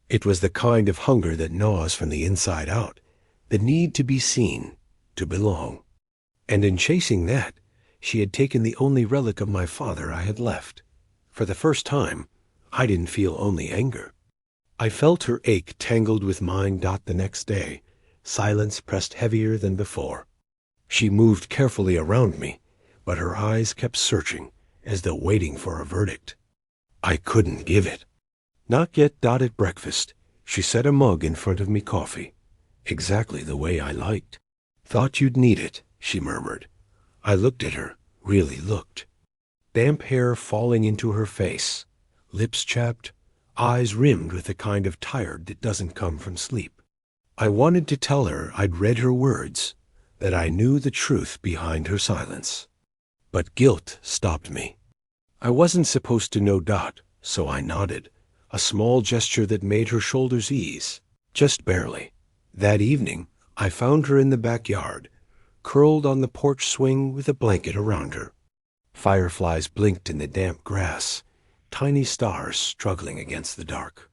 It was the kind of hunger that gnaws from the inside out, the need to be seen, to belong. And in chasing that, she had taken the only relic of my father I had left. For the first time, I didn't feel only anger. I felt her ache tangled with mine. The next day, silence pressed heavier than before. She moved carefully around me, but her eyes kept searching, as though waiting for a verdict. I couldn't give it. Not yet. At breakfast, she set a mug in front of me, coffee, exactly the way I liked. Thought you'd need it, she murmured. I looked at her, really looked. Damp hair falling into her face, lips chapped, eyes rimmed with the kind of tired that doesn't come from sleep. I wanted to tell her I'd read her words, that I knew the truth behind her silence. But guilt stopped me. I wasn't supposed to know. So I nodded, a small gesture that made her shoulders ease, just barely. That evening, I found her in the backyard, curled on the porch swing with a blanket around her. Fireflies blinked in the damp grass, tiny stars struggling against the dark.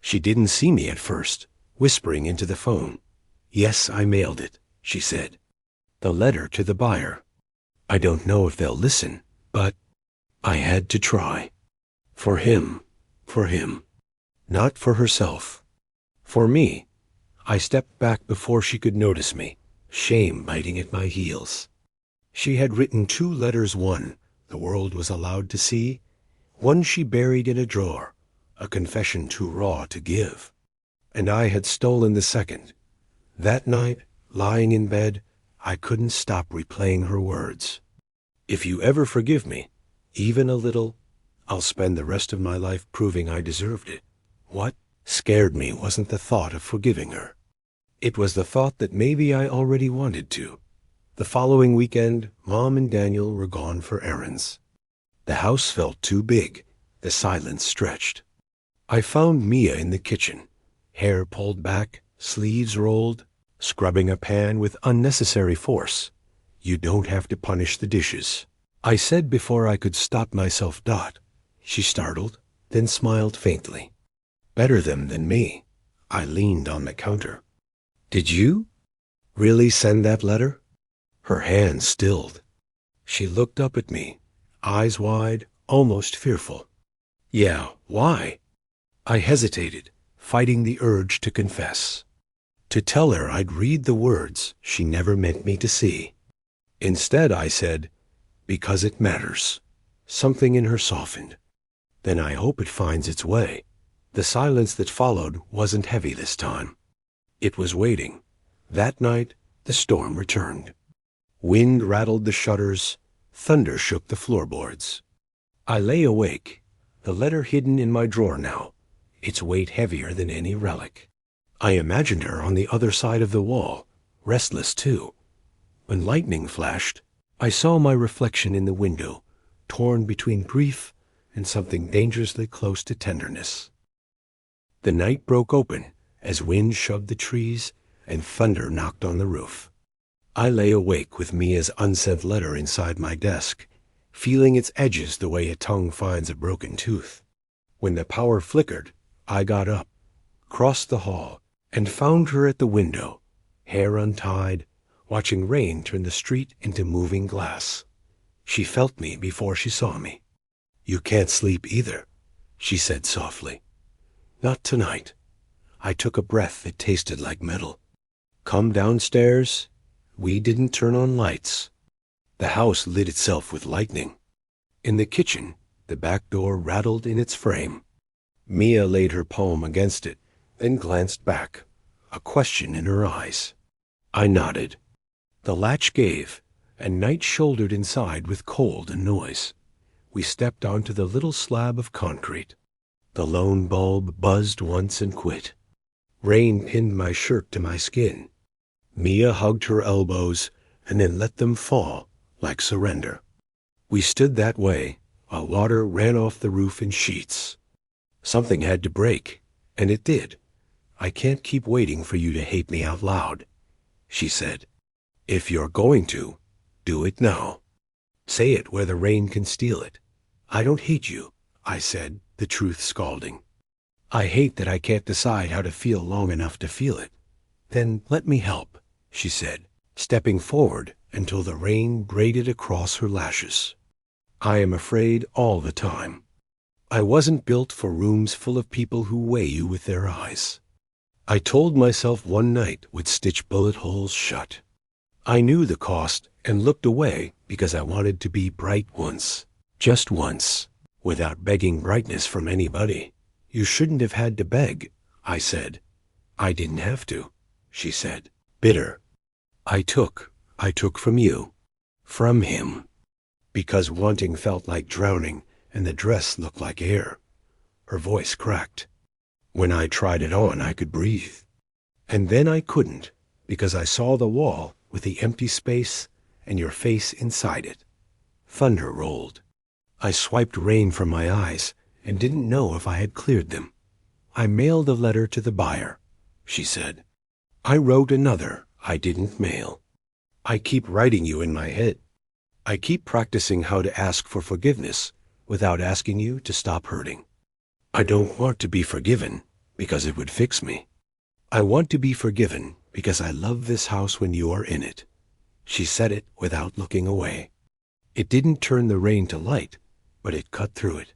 She didn't see me at first, whispering into the phone. Yes, I mailed it, she said. The letter to the buyer. I don't know if they'll listen, but I had to try. For him. Not for herself. For me. I stepped back before she could notice me, shame biting at my heels. She had written 2 letters, one the world was allowed to see, one she buried in a drawer, a confession too raw to give. And I had stolen the second. That night, lying in bed, I couldn't stop replaying her words. If you ever forgive me, even a little, I'll spend the rest of my life proving I deserved it. What scared me wasn't the thought of forgiving her. It was the thought that maybe I already wanted to. The following weekend, Mom and Daniel were gone for errands. The house felt too big. The silence stretched. I found Mia in the kitchen, hair pulled back, sleeves rolled, scrubbing a pan with unnecessary force. You don't have to punish the dishes, I said before I could stop myself. She startled, then smiled faintly. Better them than me. I leaned on the counter. Did you really send that letter? Her hand stilled. She looked up at me, eyes wide, almost fearful. Yeah, why? I hesitated, fighting the urge to confess. To tell her I'd read the words she never meant me to see. Instead, I said, because it matters. Something in her softened. Then I hope it finds its way. The silence that followed wasn't heavy this time. It was waiting. That night, the storm returned. Wind rattled the shutters. Thunder shook the floorboards. I lay awake, the letter hidden in my drawer now, its weight heavier than any relic. I imagined her on the other side of the wall, restless too. When lightning flashed, I saw my reflection in the window, torn between grief and something dangerously close to tenderness. The night broke open as wind shoved the trees and thunder knocked on the roof. I lay awake with Mia's unsent letter inside my desk, feeling its edges the way a tongue finds a broken tooth. When the power flickered, I got up, crossed the hall, and found her at the window, hair untied, watching rain turn the street into moving glass. She felt me before she saw me. You can't sleep either, she said softly. Not tonight. I took a breath that tasted like metal. Come downstairs. We didn't turn on lights. The house lit itself with lightning. In the kitchen, the back door rattled in its frame. Mia laid her palm against it, then glanced back, a question in her eyes. I nodded. The latch gave, and night shouldered inside with cold and noise. We stepped onto the little slab of concrete. The lone bulb buzzed once and quit. Rain pinned my shirt to my skin. Mia hugged her elbows and then let them fall like surrender. We stood that way while water ran off the roof in sheets. Something had to break, and it did. I can't keep waiting for you to hate me out loud, she said. If you're going to, do it now. Say it where the rain can steal it. I don't hate you, I said, the truth scalding. I hate that I can't decide how to feel long enough to feel it. Then let me help, she said, stepping forward until the rain braided across her lashes. I am afraid all the time. I wasn't built for rooms full of people who weigh you with their eyes. I told myself one night would stitch bullet holes shut. I knew the cost and looked away because I wanted to be bright once, just once, without begging brightness from anybody. You shouldn't have had to beg, I said. I didn't have to, she said, bitter. I took from you, from him, because wanting felt like drowning and the dress looked like air. Her voice cracked. When I tried it on, I could breathe. And then I couldn't, because I saw the wall with the empty space and your face inside it. Thunder rolled. I swiped rain from my eyes and didn't know if I had cleared them. I mailed a letter to the buyer, she said. I wrote another I didn't mail. I keep writing you in my head. I keep practicing how to ask for forgiveness without asking you to stop hurting. I don't want to be forgiven because it would fix me. I want to be forgiven because I love this house when you are in it. She said it without looking away. It didn't turn the rain to light, but it cut through it.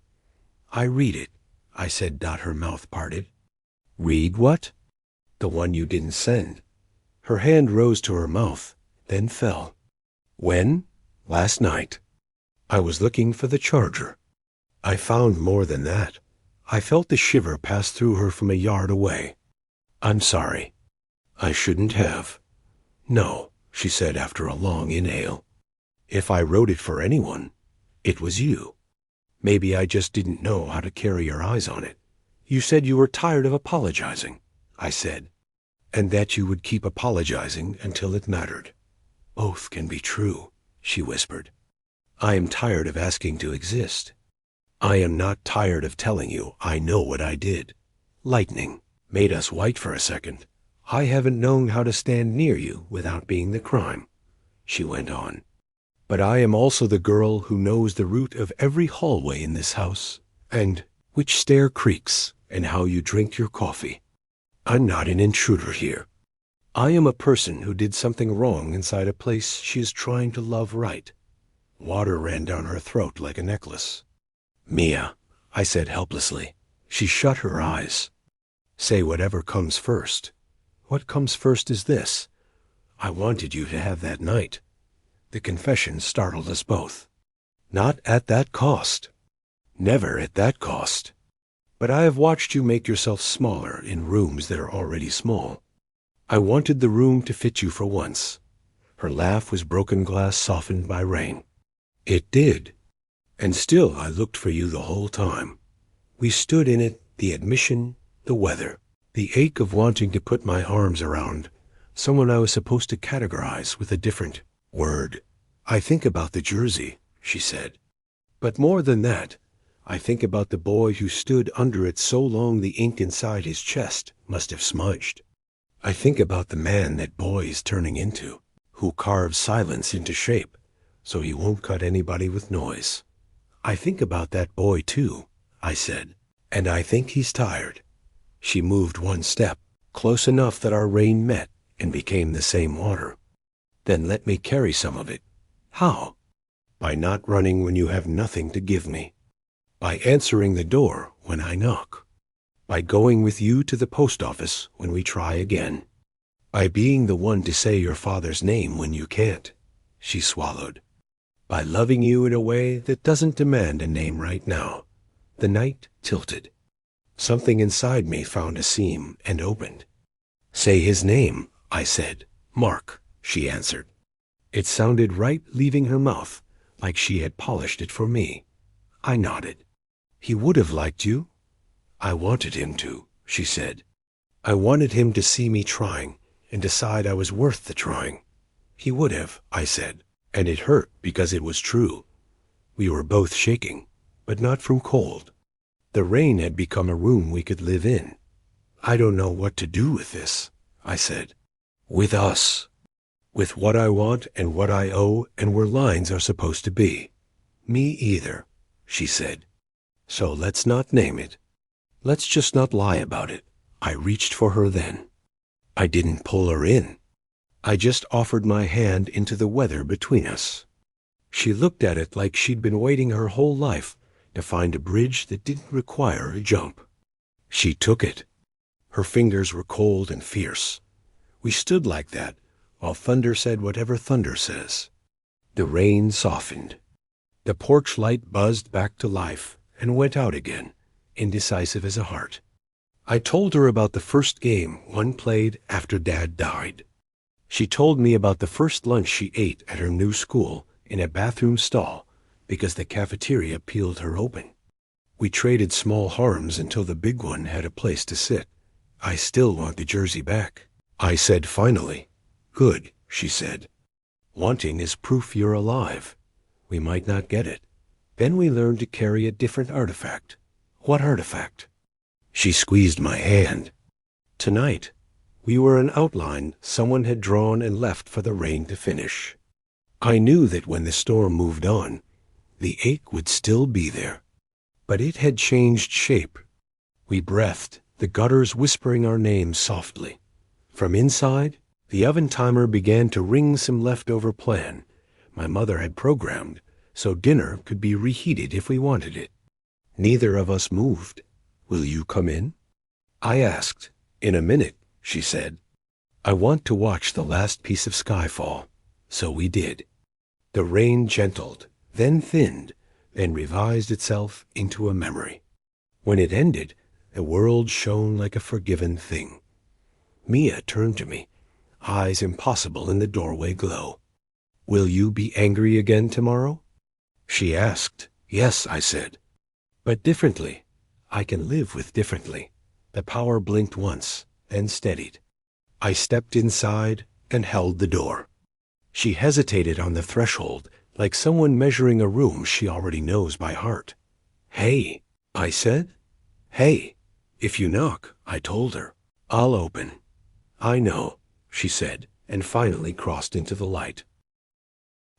I read it. I said. Her mouth parted. Read what? The one you didn't send. Her hand rose to her mouth, then fell. When? Last night. I was looking for the charger. I found more than that. I felt the shiver pass through her from a yard away. I'm sorry. I shouldn't have. No, she said after a long inhale. If I wrote it for anyone, it was you. Maybe I just didn't know how to carry your eyes on it. You said you were tired of apologizing, I said, and that you would keep apologizing until it mattered. Both can be true, she whispered. I am tired of asking to exist. I am not tired of telling you I know what I did. Lightning made us white for a second. I haven't known how to stand near you without being the crime, she went on. But I am also the girl who knows the route of every hallway in this house, and which stair creaks, and how you drink your coffee. I'm not an intruder here. I am a person who did something wrong inside a place she is trying to love right. Water ran down her throat like a necklace. Mia, I said helplessly. She shut her eyes. Say whatever comes first. What comes first is this. I wanted you to have that night. The confession startled us both. Not at that cost. Never at that cost. But I have watched you make yourself smaller in rooms that are already small. I wanted the room to fit you for once. Her laugh was broken glass softened by rain. It did. And still I looked for you the whole time. We stood in it, the admission, the weather, the ache of wanting to put my arms around someone I was supposed to categorize with a different word. I think about the jersey, she said. But more than that, I think about the boy who stood under it so long the ink inside his chest must have smudged. I think about the man that boy is turning into, who carves silence into shape so he won't cut anybody with noise. I think about that boy too, I said, and I think he's tired. She moved one step, close enough that our rain met and became the same water. Then let me carry some of it. How? By not running when you have nothing to give me. By answering the door when I knock. By going with you to the post office when we try again. By being the one to say your father's name when you can't. She swallowed. By loving you in a way that doesn't demand a name right now. The night tilted. Something inside me found a seam and opened. Say his name, I said. Mark, she answered. It sounded right leaving her mouth, like she had polished it for me. I nodded. He would have liked you. I wanted him to, she said. I wanted him to see me trying and decide I was worth the trying. He would have, I said, and it hurt because it was true. We were both shaking, but not from cold. The rain had become a room we could live in. I don't know what to do with this, I said. With us. With what I want and what I owe and where lines are supposed to be. Me either, she said. So let's not name it. Let's just not lie about it. I reached for her then. I didn't pull her in. I just offered my hand into the weather between us. She looked at it like she'd been waiting her whole life to find a bridge that didn't require a jump. She took it. Her fingers were cold and fierce. We stood like that while thunder said whatever thunder says. The rain softened. The porch light buzzed back to life and went out again, indecisive as a heart. I told her about the first game one played after Dad died. She told me about the first lunch she ate at her new school in a bathroom stall because the cafeteria peeled her open. We traded small harms until the big one had a place to sit. I still want the jersey back, I said finally. Good, she said. Wanting is proof you're alive. We might not get it. Then we learned to carry a different artifact. What artifact? She squeezed my hand. Tonight, we were an outline someone had drawn and left for the rain to finish. I knew that when the storm moved on, the ache would still be there. But it had changed shape. We breathed, the gutters whispering our names softly. From inside, the oven timer began to ring some leftover plan my mother had programmed so dinner could be reheated if we wanted it. Neither of us moved. Will you come in? I asked. In a minute, she said. I want to watch the last piece of sky fall. So we did. The rain gentled, then thinned, then revised itself into a memory. When it ended, the world shone like a forgiven thing. Mia turned to me, eyes impossible in the doorway glow. Will you be angry again tomorrow? She asked. Yes, I said. But differently. I can live with differently. The power blinked once, then steadied. I stepped inside and held the door. She hesitated on the threshold, like someone measuring a room she already knows by heart. Hey, I said. Hey, if you knock, I told her. I'll open. I know, she said, and finally crossed into the light.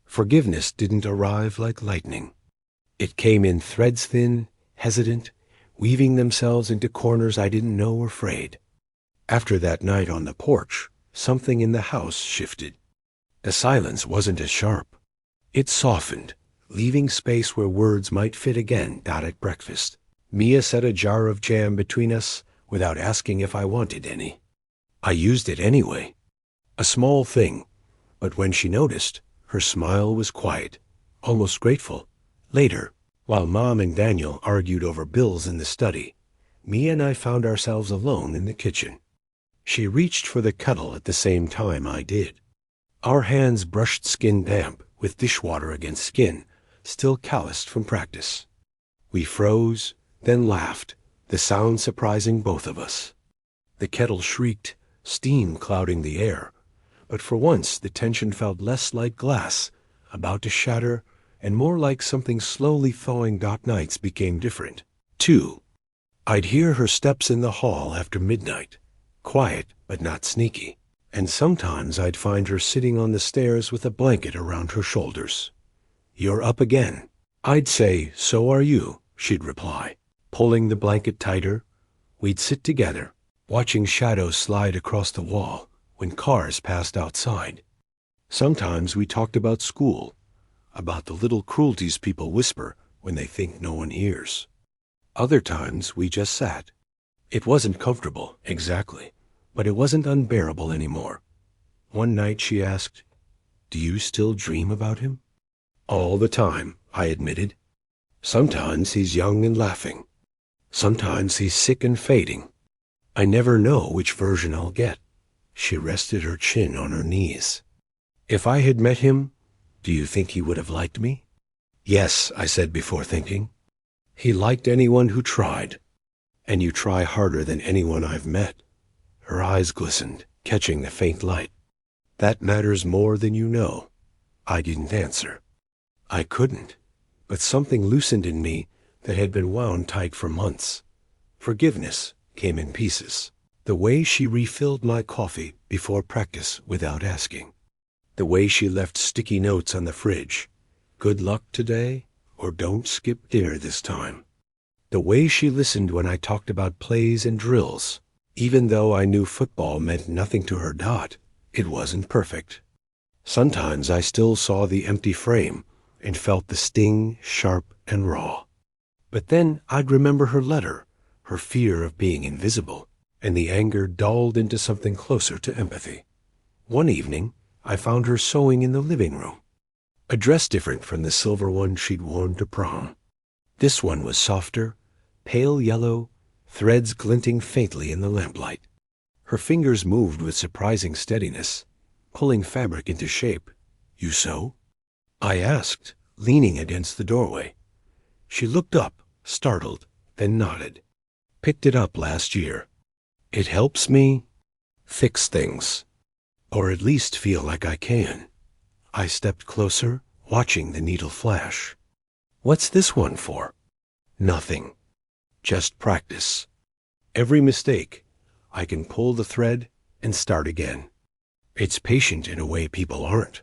Forgiveness didn't arrive like lightning. It came in threads thin, hesitant, weaving themselves into corners I didn't know were frayed. After that night on the porch, something in the house shifted. The silence wasn't as sharp. It softened, leaving space where words might fit again at breakfast. Mia set a jar of jam between us without asking if I wanted any. I used it anyway. A small thing, but when she noticed, her smile was quiet, almost grateful. Later, while Mom and Daniel argued over bills in the study, Mia and I found ourselves alone in the kitchen. She reached for the kettle at the same time I did. Our hands brushed skin damp, with dishwater against skin, still calloused from practice. We froze, then laughed, the sound surprising both of us. The kettle shrieked, steam clouding the air, but for once the tension felt less like glass, about to shatter, and more like something slowly thawing. Nights became different, too. I'd hear her steps in the hall after midnight, quiet but not sneaky, and sometimes I'd find her sitting on the stairs with a blanket around her shoulders. You're up again. I'd say, so are you, she'd reply. Pulling the blanket tighter, we'd sit together, watching shadows slide across the wall when cars passed outside. Sometimes we talked about school, about the little cruelties people whisper when they think no one hears. Other times we just sat. It wasn't comfortable, exactly, but it wasn't unbearable anymore. One night she asked, "Do you still dream about him?" "All the time," I admitted. "Sometimes he's young and laughing. Sometimes he's sick and fading. I never know which version I'll get." She rested her chin on her knees. "If I had met him, do you think he would have liked me?" "Yes," I said before thinking. "He liked anyone who tried. And you try harder than anyone I've met." Her eyes glistened, catching the faint light. "That matters more than you know." I didn't answer. I couldn't, but something loosened in me that had been wound tight for months. Forgiveness came in pieces. The way she refilled my coffee before practice without asking. The way she left sticky notes on the fridge. "Good luck today," or "Don't skip dinner this time." The way she listened when I talked about plays and drills. Even though I knew football meant nothing to her, it wasn't perfect. Sometimes I still saw the empty frame and felt the sting sharp and raw. But then I'd remember her letter, her fear of being invisible, and the anger dulled into something closer to empathy. One evening, I found her sewing in the living room, a dress different from the silver one she'd worn to prom. This one was softer, pale yellow, threads glinting faintly in the lamplight. Her fingers moved with surprising steadiness, pulling fabric into shape. "You sew?" I asked, leaning against the doorway. She looked up, startled, then nodded. "Picked it up last year. It helps me fix things, or at least feel like I can." I stepped closer, watching the needle flash. "What's this one for?" "Nothing. Just practice. Every mistake, I can pull the thread and start again. It's patient in a way people aren't."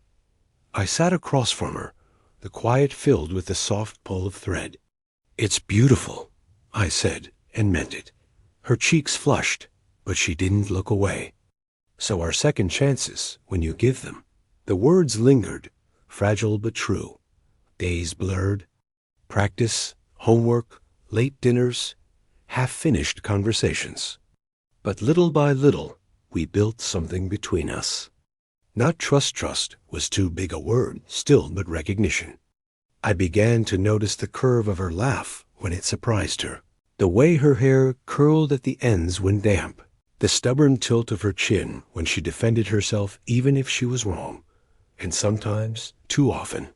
I sat across from her, the quiet filled with the soft pull of thread. "It's beautiful," I said, and meant it. Her cheeks flushed, but she didn't look away. "So are second chances when you give them." The words lingered, fragile but true. Days blurred. Practice, homework, late dinners. half-finished conversations. But little by little, we built something between us. Not trust was too big a word, still, but recognition. I began to notice the curve of her laugh when it surprised her, the way her hair curled at the ends when damp, the stubborn tilt of her chin when she defended herself even if she was wrong, and sometimes, too often,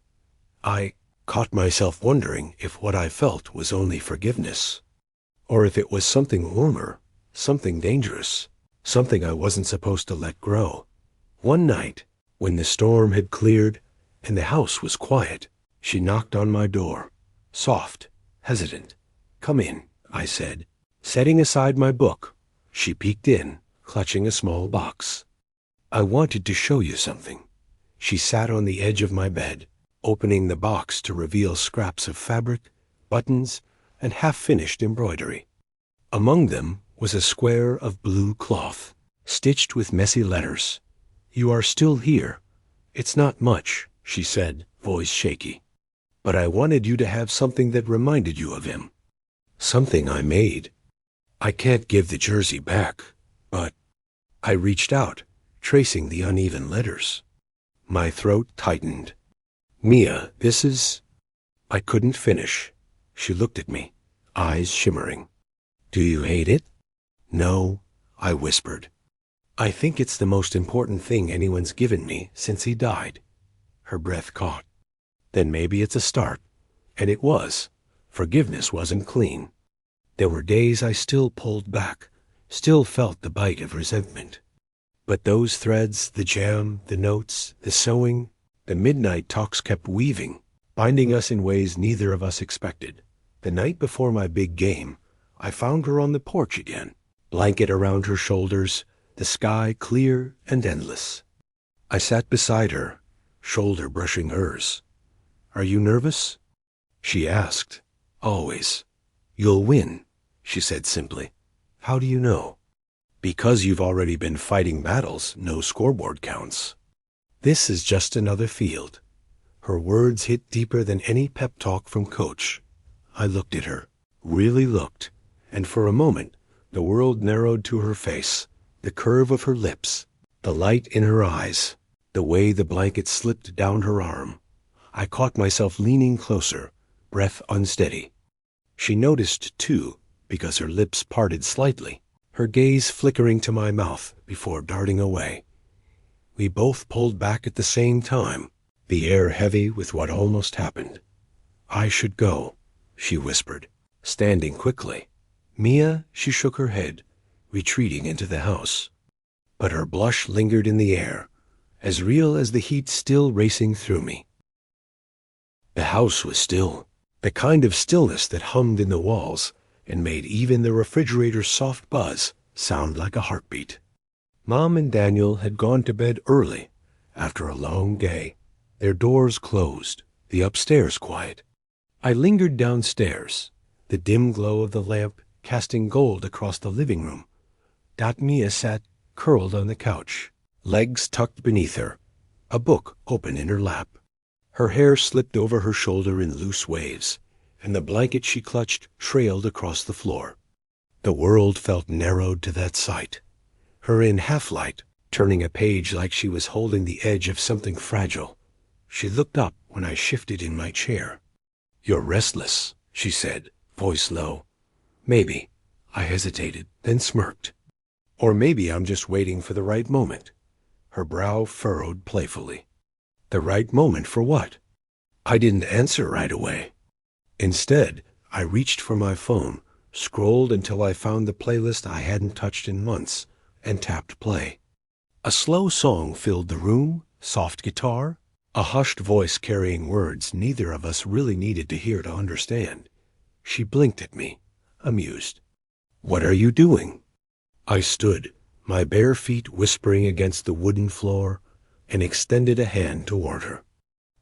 I caught myself wondering if what I felt was only forgiveness, or if it was something warmer, something dangerous, something I wasn't supposed to let grow. One night, when the storm had cleared and the house was quiet, she knocked on my door, soft, hesitant. "Come in," I said. Setting aside my book, she peeked in, clutching a small box. "I wanted to show you something." She sat on the edge of my bed, opening the box to reveal scraps of fabric, buttons, and half-finished embroidery. Among them was a square of blue cloth, stitched with messy letters. "You are still here. It's not much," she said, voice shaky. "But I wanted you to have something that reminded you of him. Something I made. I can't give the jersey back, but—" I reached out, tracing the uneven letters. My throat tightened. "Mia, this is—" I couldn't finish. She looked at me, eyes shimmering. "Do you hate it?" "No," I whispered. "I think it's the most important thing anyone's given me since he died." Her breath caught. "Then maybe it's a start." And it was. Forgiveness wasn't clean. There were days I still pulled back, still felt the bite of resentment. But those threads, the jam, the notes, the sewing, the midnight talks kept weaving, binding us in ways neither of us expected. The night before my big game, I found her on the porch again, blanket around her shoulders, the sky clear and endless. I sat beside her, shoulder brushing hers. "Are you nervous?" she asked. "Always." "You'll win," she said simply. "How do you know?" "Because you've already been fighting battles no scoreboard counts. This is just another field." Her words hit deeper than any pep talk from Coach. I looked at her, really looked, and for a moment the world narrowed to her face, the curve of her lips, the light in her eyes, the way the blanket slipped down her arm. I caught myself leaning closer, breath unsteady. She noticed, too, because her lips parted slightly, her gaze flickering to my mouth before darting away. We both pulled back at the same time, the air heavy with what almost happened. "I should go," she whispered, standing quickly. "Mia," she shook her head, retreating into the house. But her blush lingered in the air, as real as the heat still racing through me. The house was still, the kind of stillness that hummed in the walls and made even the refrigerator's soft buzz sound like a heartbeat. Mom and Daniel had gone to bed early after a long day, their doors closed, the upstairs quiet. I lingered downstairs, the dim glow of the lamp casting gold across the living room. Mia sat curled on the couch, legs tucked beneath her, a book open in her lap. Her hair slipped over her shoulder in loose waves, and the blanket she clutched trailed across the floor. The world felt narrowed to that sight. Her in half-light, turning a page like she was holding the edge of something fragile. She looked up when I shifted in my chair. "You're restless," she said, voice low. "Maybe." I hesitated, then smirked. "Or maybe I'm just waiting for the right moment." Her brow furrowed playfully. The right moment for what? I didn't answer right away. Instead, I reached for my phone, scrolled until I found the playlist I hadn't touched in months, and tapped play. A slow song filled the room, soft guitar, a hushed voice carrying words neither of us really needed to hear to understand. She blinked at me, amused. "What are you doing?" I stood, my bare feet whispering against the wooden floor, and extended a hand toward her.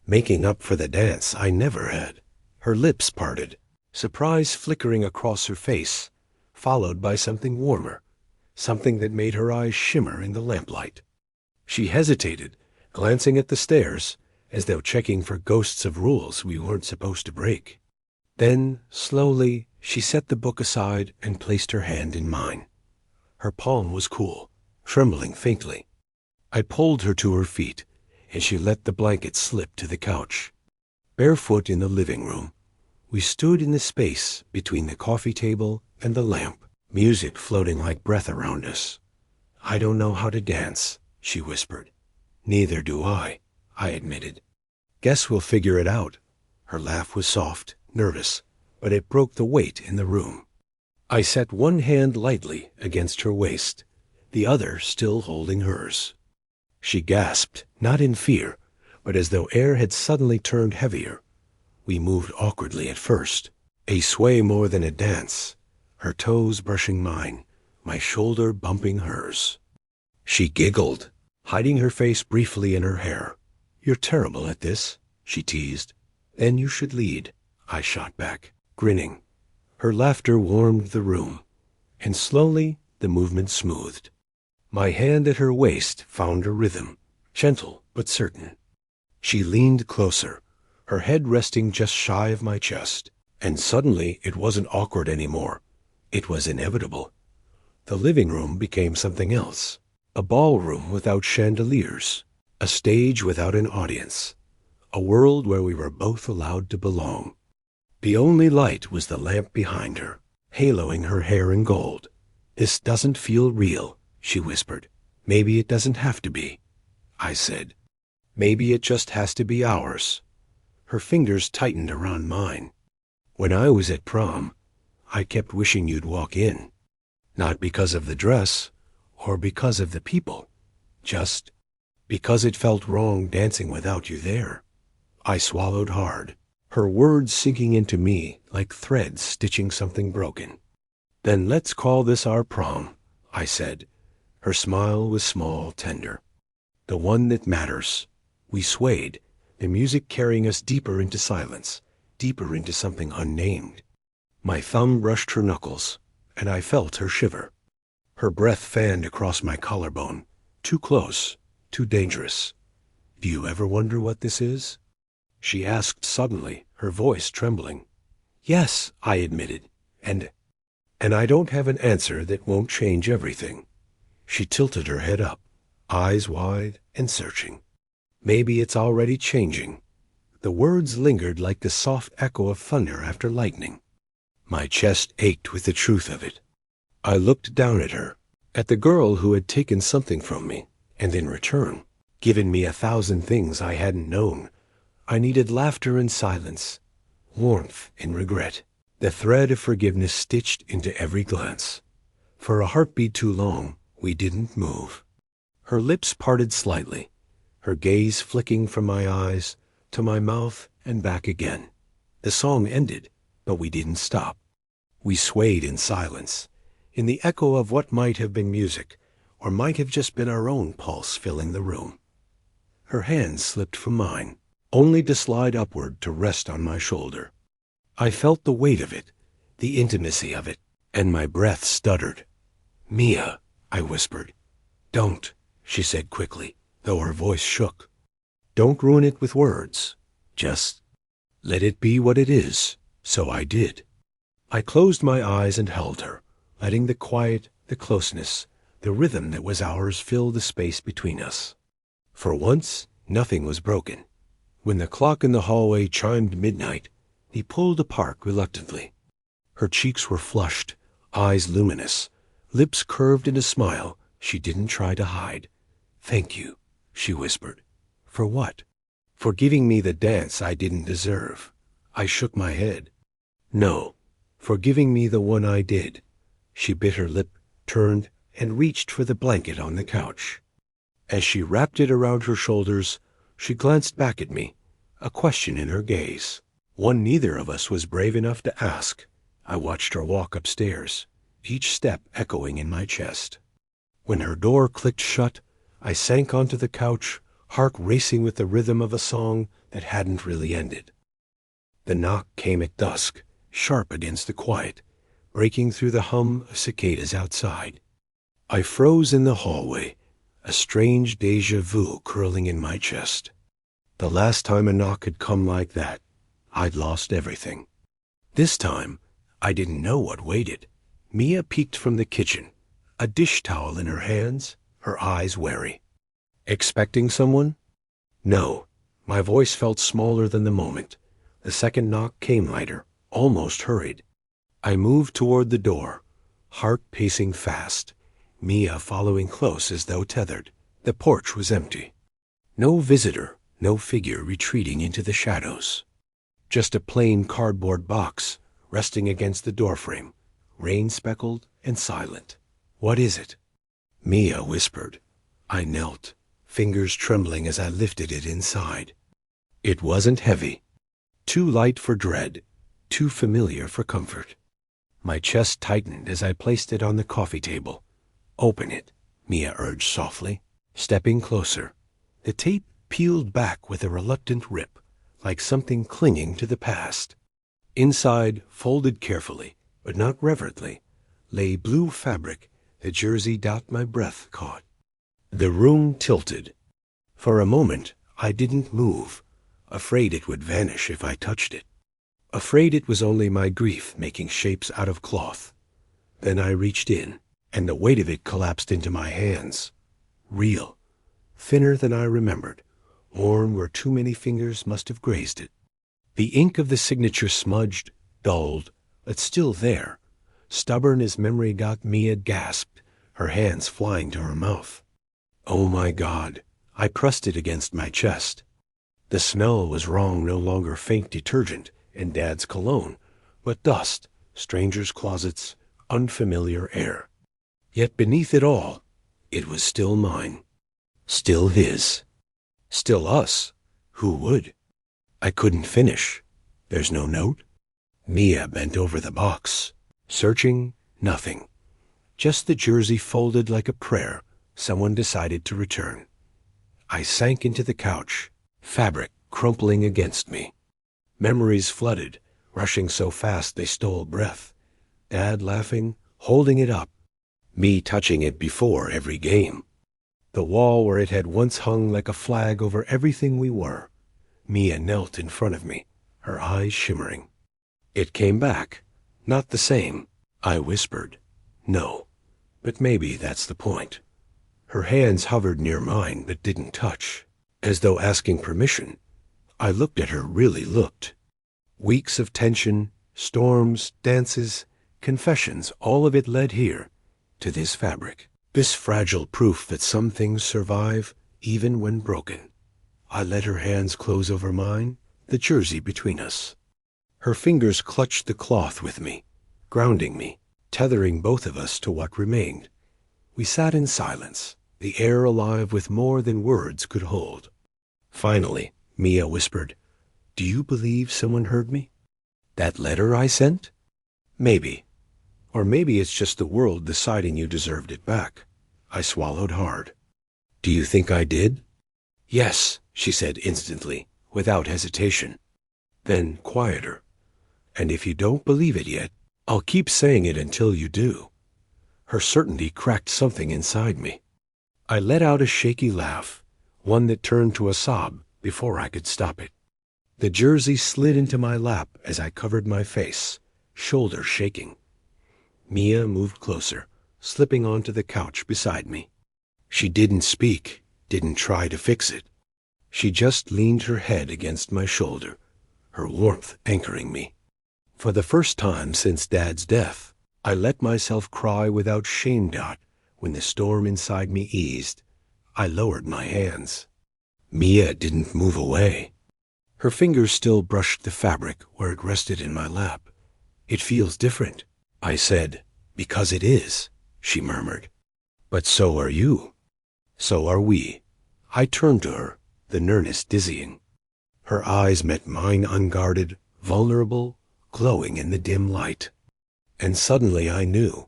Making up for the dance I never had. Her lips parted, surprise flickering across her face, followed by something warmer, something that made her eyes shimmer in the lamplight. She hesitated, glancing at the stairs, as though checking for ghosts of rules we weren't supposed to break. Then, slowly, She set the book aside and placed her hand in mine. Her palm was cool, trembling faintly. I pulled her to her feet, and she let the blanket slip to the couch. Barefoot in the living room, we stood in the space between the coffee table and the lamp, music floating like breath around us. "I don't know how to dance," she whispered. "Neither do I admitted. "Guess we'll figure it out." Her laugh was soft, nervous, but it broke the weight in the room. I set one hand lightly against her waist, the other still holding hers. She gasped, not in fear, but as though air had suddenly turned heavier. We moved awkwardly at first, a sway more than a dance, her toes brushing mine, my shoulder bumping hers. She giggled, hiding her face briefly in her hair. "You're terrible at this," she teased. "Then you should lead," I shot back, grinning. Her laughter warmed the room, and slowly the movement smoothed. My hand at her waist found a rhythm, gentle but certain. She leaned closer, her head resting just shy of my chest, and suddenly it wasn't awkward anymore. It was inevitable. The living room became something else, a ballroom without chandeliers, a stage without an audience, a world where we were both allowed to belong. The only light was the lamp behind her, haloing her hair in gold. "This doesn't feel real," she whispered. "Maybe it doesn't have to be," I said. "Maybe it just has to be ours." Her fingers tightened around mine. "When I was at prom, I kept wishing you'd walk in. Not because of the dress, or because of the people, just because it felt wrong dancing without you there." I swallowed hard, her words sinking into me like threads stitching something broken. "Then let's call this our prom," I said. Her smile was small, tender. "The one that matters." We swayed, the music carrying us deeper into silence, deeper into something unnamed. My thumb brushed her knuckles, and I felt her shiver. Her breath fanned across my collarbone. Too close, too dangerous. "Do you ever wonder what this is?" she asked suddenly, her voice trembling. "Yes," I admitted, and I don't have an answer that won't change everything." She tilted her head up, eyes wide and searching. "Maybe it's already changing." The words lingered like the soft echo of thunder after lightning. My chest ached with the truth of it. I looked down at her, at the girl who had taken something from me, and in return, given me 1,000 things I hadn't known. I needed laughter and silence, warmth and regret, the thread of forgiveness stitched into every glance. For a heartbeat too long, we didn't move. Her lips parted slightly, her gaze flicking from my eyes to my mouth and back again. The song ended, but we didn't stop. We swayed in silence, in the echo of what might have been music, or might have just been our own pulse filling the room. Her hand slipped from mine, only to slide upward to rest on my shoulder. I felt the weight of it, the intimacy of it, and my breath stuttered. "Mia," I whispered. "Don't," she said quickly, though her voice shook. "Don't ruin it with words. Just let it be what it is." So I did. I closed my eyes and held her, letting the quiet, the closeness, the rhythm that was ours fill the space between us. For once, nothing was broken. When the clock in the hallway chimed midnight, he pulled apart reluctantly. Her cheeks were flushed, eyes luminous, lips curved in a smile she didn't try to hide. "Thank you," she whispered. "For what?" "For giving me the dance I didn't deserve." I shook my head. "No, for giving me the one I did." She bit her lip, turned, and reached for the blanket on the couch. As she wrapped it around her shoulders, she glanced back at me, a question in her gaze, one neither of us was brave enough to ask. I watched her walk upstairs, each step echoing in my chest. When her door clicked shut, I sank onto the couch, heart racing with the rhythm of a song that hadn't really ended. The knock came at dusk, sharp against the quiet, breaking through the hum of cicadas outside. I froze in the hallway, a strange déjà vu curling in my chest. The last time a knock had come like that, I'd lost everything. This time, I didn't know what waited. Mia peeked from the kitchen, a dish towel in her hands, her eyes wary. Expecting someone? No. My voice felt smaller than the moment. The second knock came lighter, almost hurried. I moved toward the door, heart pacing fast, Mia following close as though tethered. The porch was empty. No visitor, no figure retreating into the shadows. Just a plain cardboard box resting against the doorframe, rain-speckled and silent. "What is it?" Mia whispered. I knelt, fingers trembling as I lifted it inside. It wasn't heavy. Too light for dread, too familiar for comfort. My chest tightened as I placed it on the coffee table. "Open it," Mia urged softly, stepping closer. The tape peeled back with a reluctant rip, like something clinging to the past. Inside, folded carefully, but not reverently, lay blue fabric, the jersey dot my breath caught. The room tilted. For a moment, I didn't move, afraid it would vanish if I touched it. Afraid it was only my grief making shapes out of cloth. Then I reached in, and the weight of it collapsed into my hands. Real, thinner than I remembered, worn where too many fingers must have grazed it. The ink of the signature smudged, dulled, but still there. Stubborn as memory got, Mia gasped, her hands flying to her mouth. Oh my God! I pressed it against my chest. The smell was wrong, no longer faint detergent and Dad's cologne, but dust, strangers' closets, unfamiliar air. Yet beneath it all, it was still mine. Still his. Still us. Who would? I couldn't finish. There's no note? Mia bent over the box, searching, nothing. Just the jersey folded like a prayer someone decided to return. I sank into the couch, fabric crumpling against me. Memories flooded, rushing so fast they stole breath. Dad laughing, holding it up. Me touching it before every game. The wall where it had once hung like a flag over everything we were. Mia knelt in front of me, her eyes shimmering. It came back. Not the same. I whispered. No. But maybe that's the point. Her hands hovered near mine but didn't touch, as though asking permission. I looked at her, really looked. Weeks of tension, storms, dances, confessions, all of it led here, to this fabric, this fragile proof that some things survive even when broken. I let her hands close over mine, the jersey between us. Her fingers clutched the cloth with me, grounding me, tethering both of us to what remained. We sat in silence, the air alive with more than words could hold. Finally, Mia whispered, "Do you believe someone heard me? That letter I sent? Maybe. Or maybe it's just the world deciding you deserved it back." I swallowed hard. "Do you think I did?" "Yes," she said instantly, without hesitation. Then quieter. "And if you don't believe it yet, I'll keep saying it until you do." Her certainty cracked something inside me. I let out a shaky laugh, one that turned to a sob before I could stop it. The jersey slid into my lap as I covered my face, shoulders shaking. Mia moved closer, slipping onto the couch beside me. She didn't speak, didn't try to fix it. She just leaned her head against my shoulder, her warmth anchoring me. For the first time since Dad's death, I let myself cry without shame. When the storm inside me eased, I lowered my hands. Mia didn't move away. Her fingers still brushed the fabric where it rested in my lap. "It feels different," I said. "Because it is," she murmured. "But so are you." "So are we." I turned to her, the nearness dizzying. Her eyes met mine, unguarded, vulnerable, glowing in the dim light. And suddenly I knew.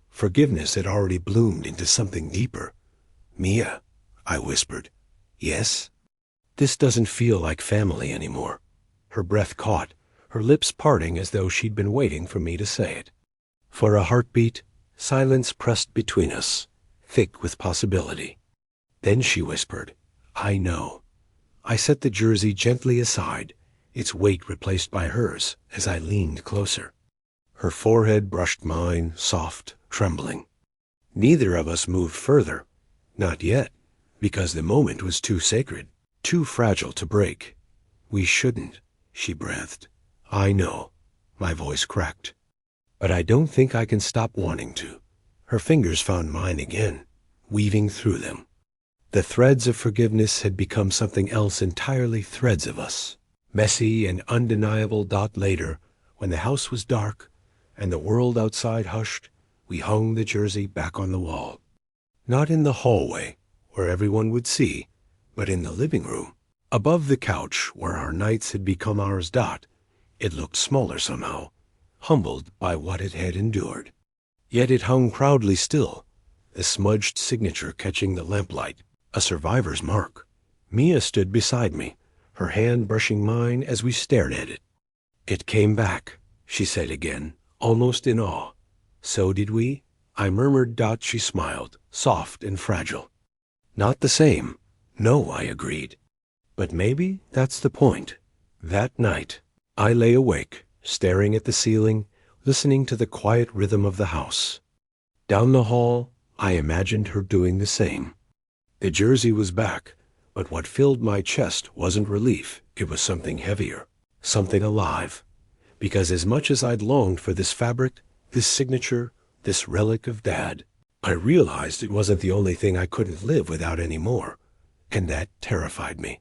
Forgiveness had already bloomed into something deeper. "Mia," I whispered. "Yes?" "This doesn't feel like family anymore." Her breath caught, her lips parting as though she'd been waiting for me to say it. For a heartbeat, silence pressed between us, thick with possibility. Then she whispered, "I know." I set the jersey gently aside, its weight replaced by hers as I leaned closer. Her forehead brushed mine, soft, trembling. Neither of us moved further. Not yet, because the moment was too sacred, too fragile to break. We shouldn't, she breathed. I know. My voice cracked. But I don't think I can stop wanting to. Her fingers found mine again, weaving through them. The threads of forgiveness had become something else entirely, threads of us. Messy and undeniable. Later, when the house was dark and the world outside hushed, we hung the jersey back on the wall. Not in the hallway, where everyone would see, but in the living room. Above the couch, where our nights had become ours. It looked smaller somehow, humbled by what it had endured. Yet it hung proudly still, a smudged signature catching the lamplight, a survivor's mark. Mia stood beside me, her hand brushing mine as we stared at it. It came back, she said again, almost in awe. So did we? I murmured. She smiled, soft and fragile. Not the same. No, I agreed. But maybe that's the point. That night, I lay awake, staring at the ceiling, listening to the quiet rhythm of the house. Down the hall, I imagined her doing the same. The jersey was back, but what filled my chest wasn't relief. It was something heavier, something alive. Because as much as I'd longed for this fabric, this signature, this relic of Dad, I realized it wasn't the only thing I couldn't live without anymore, and that terrified me.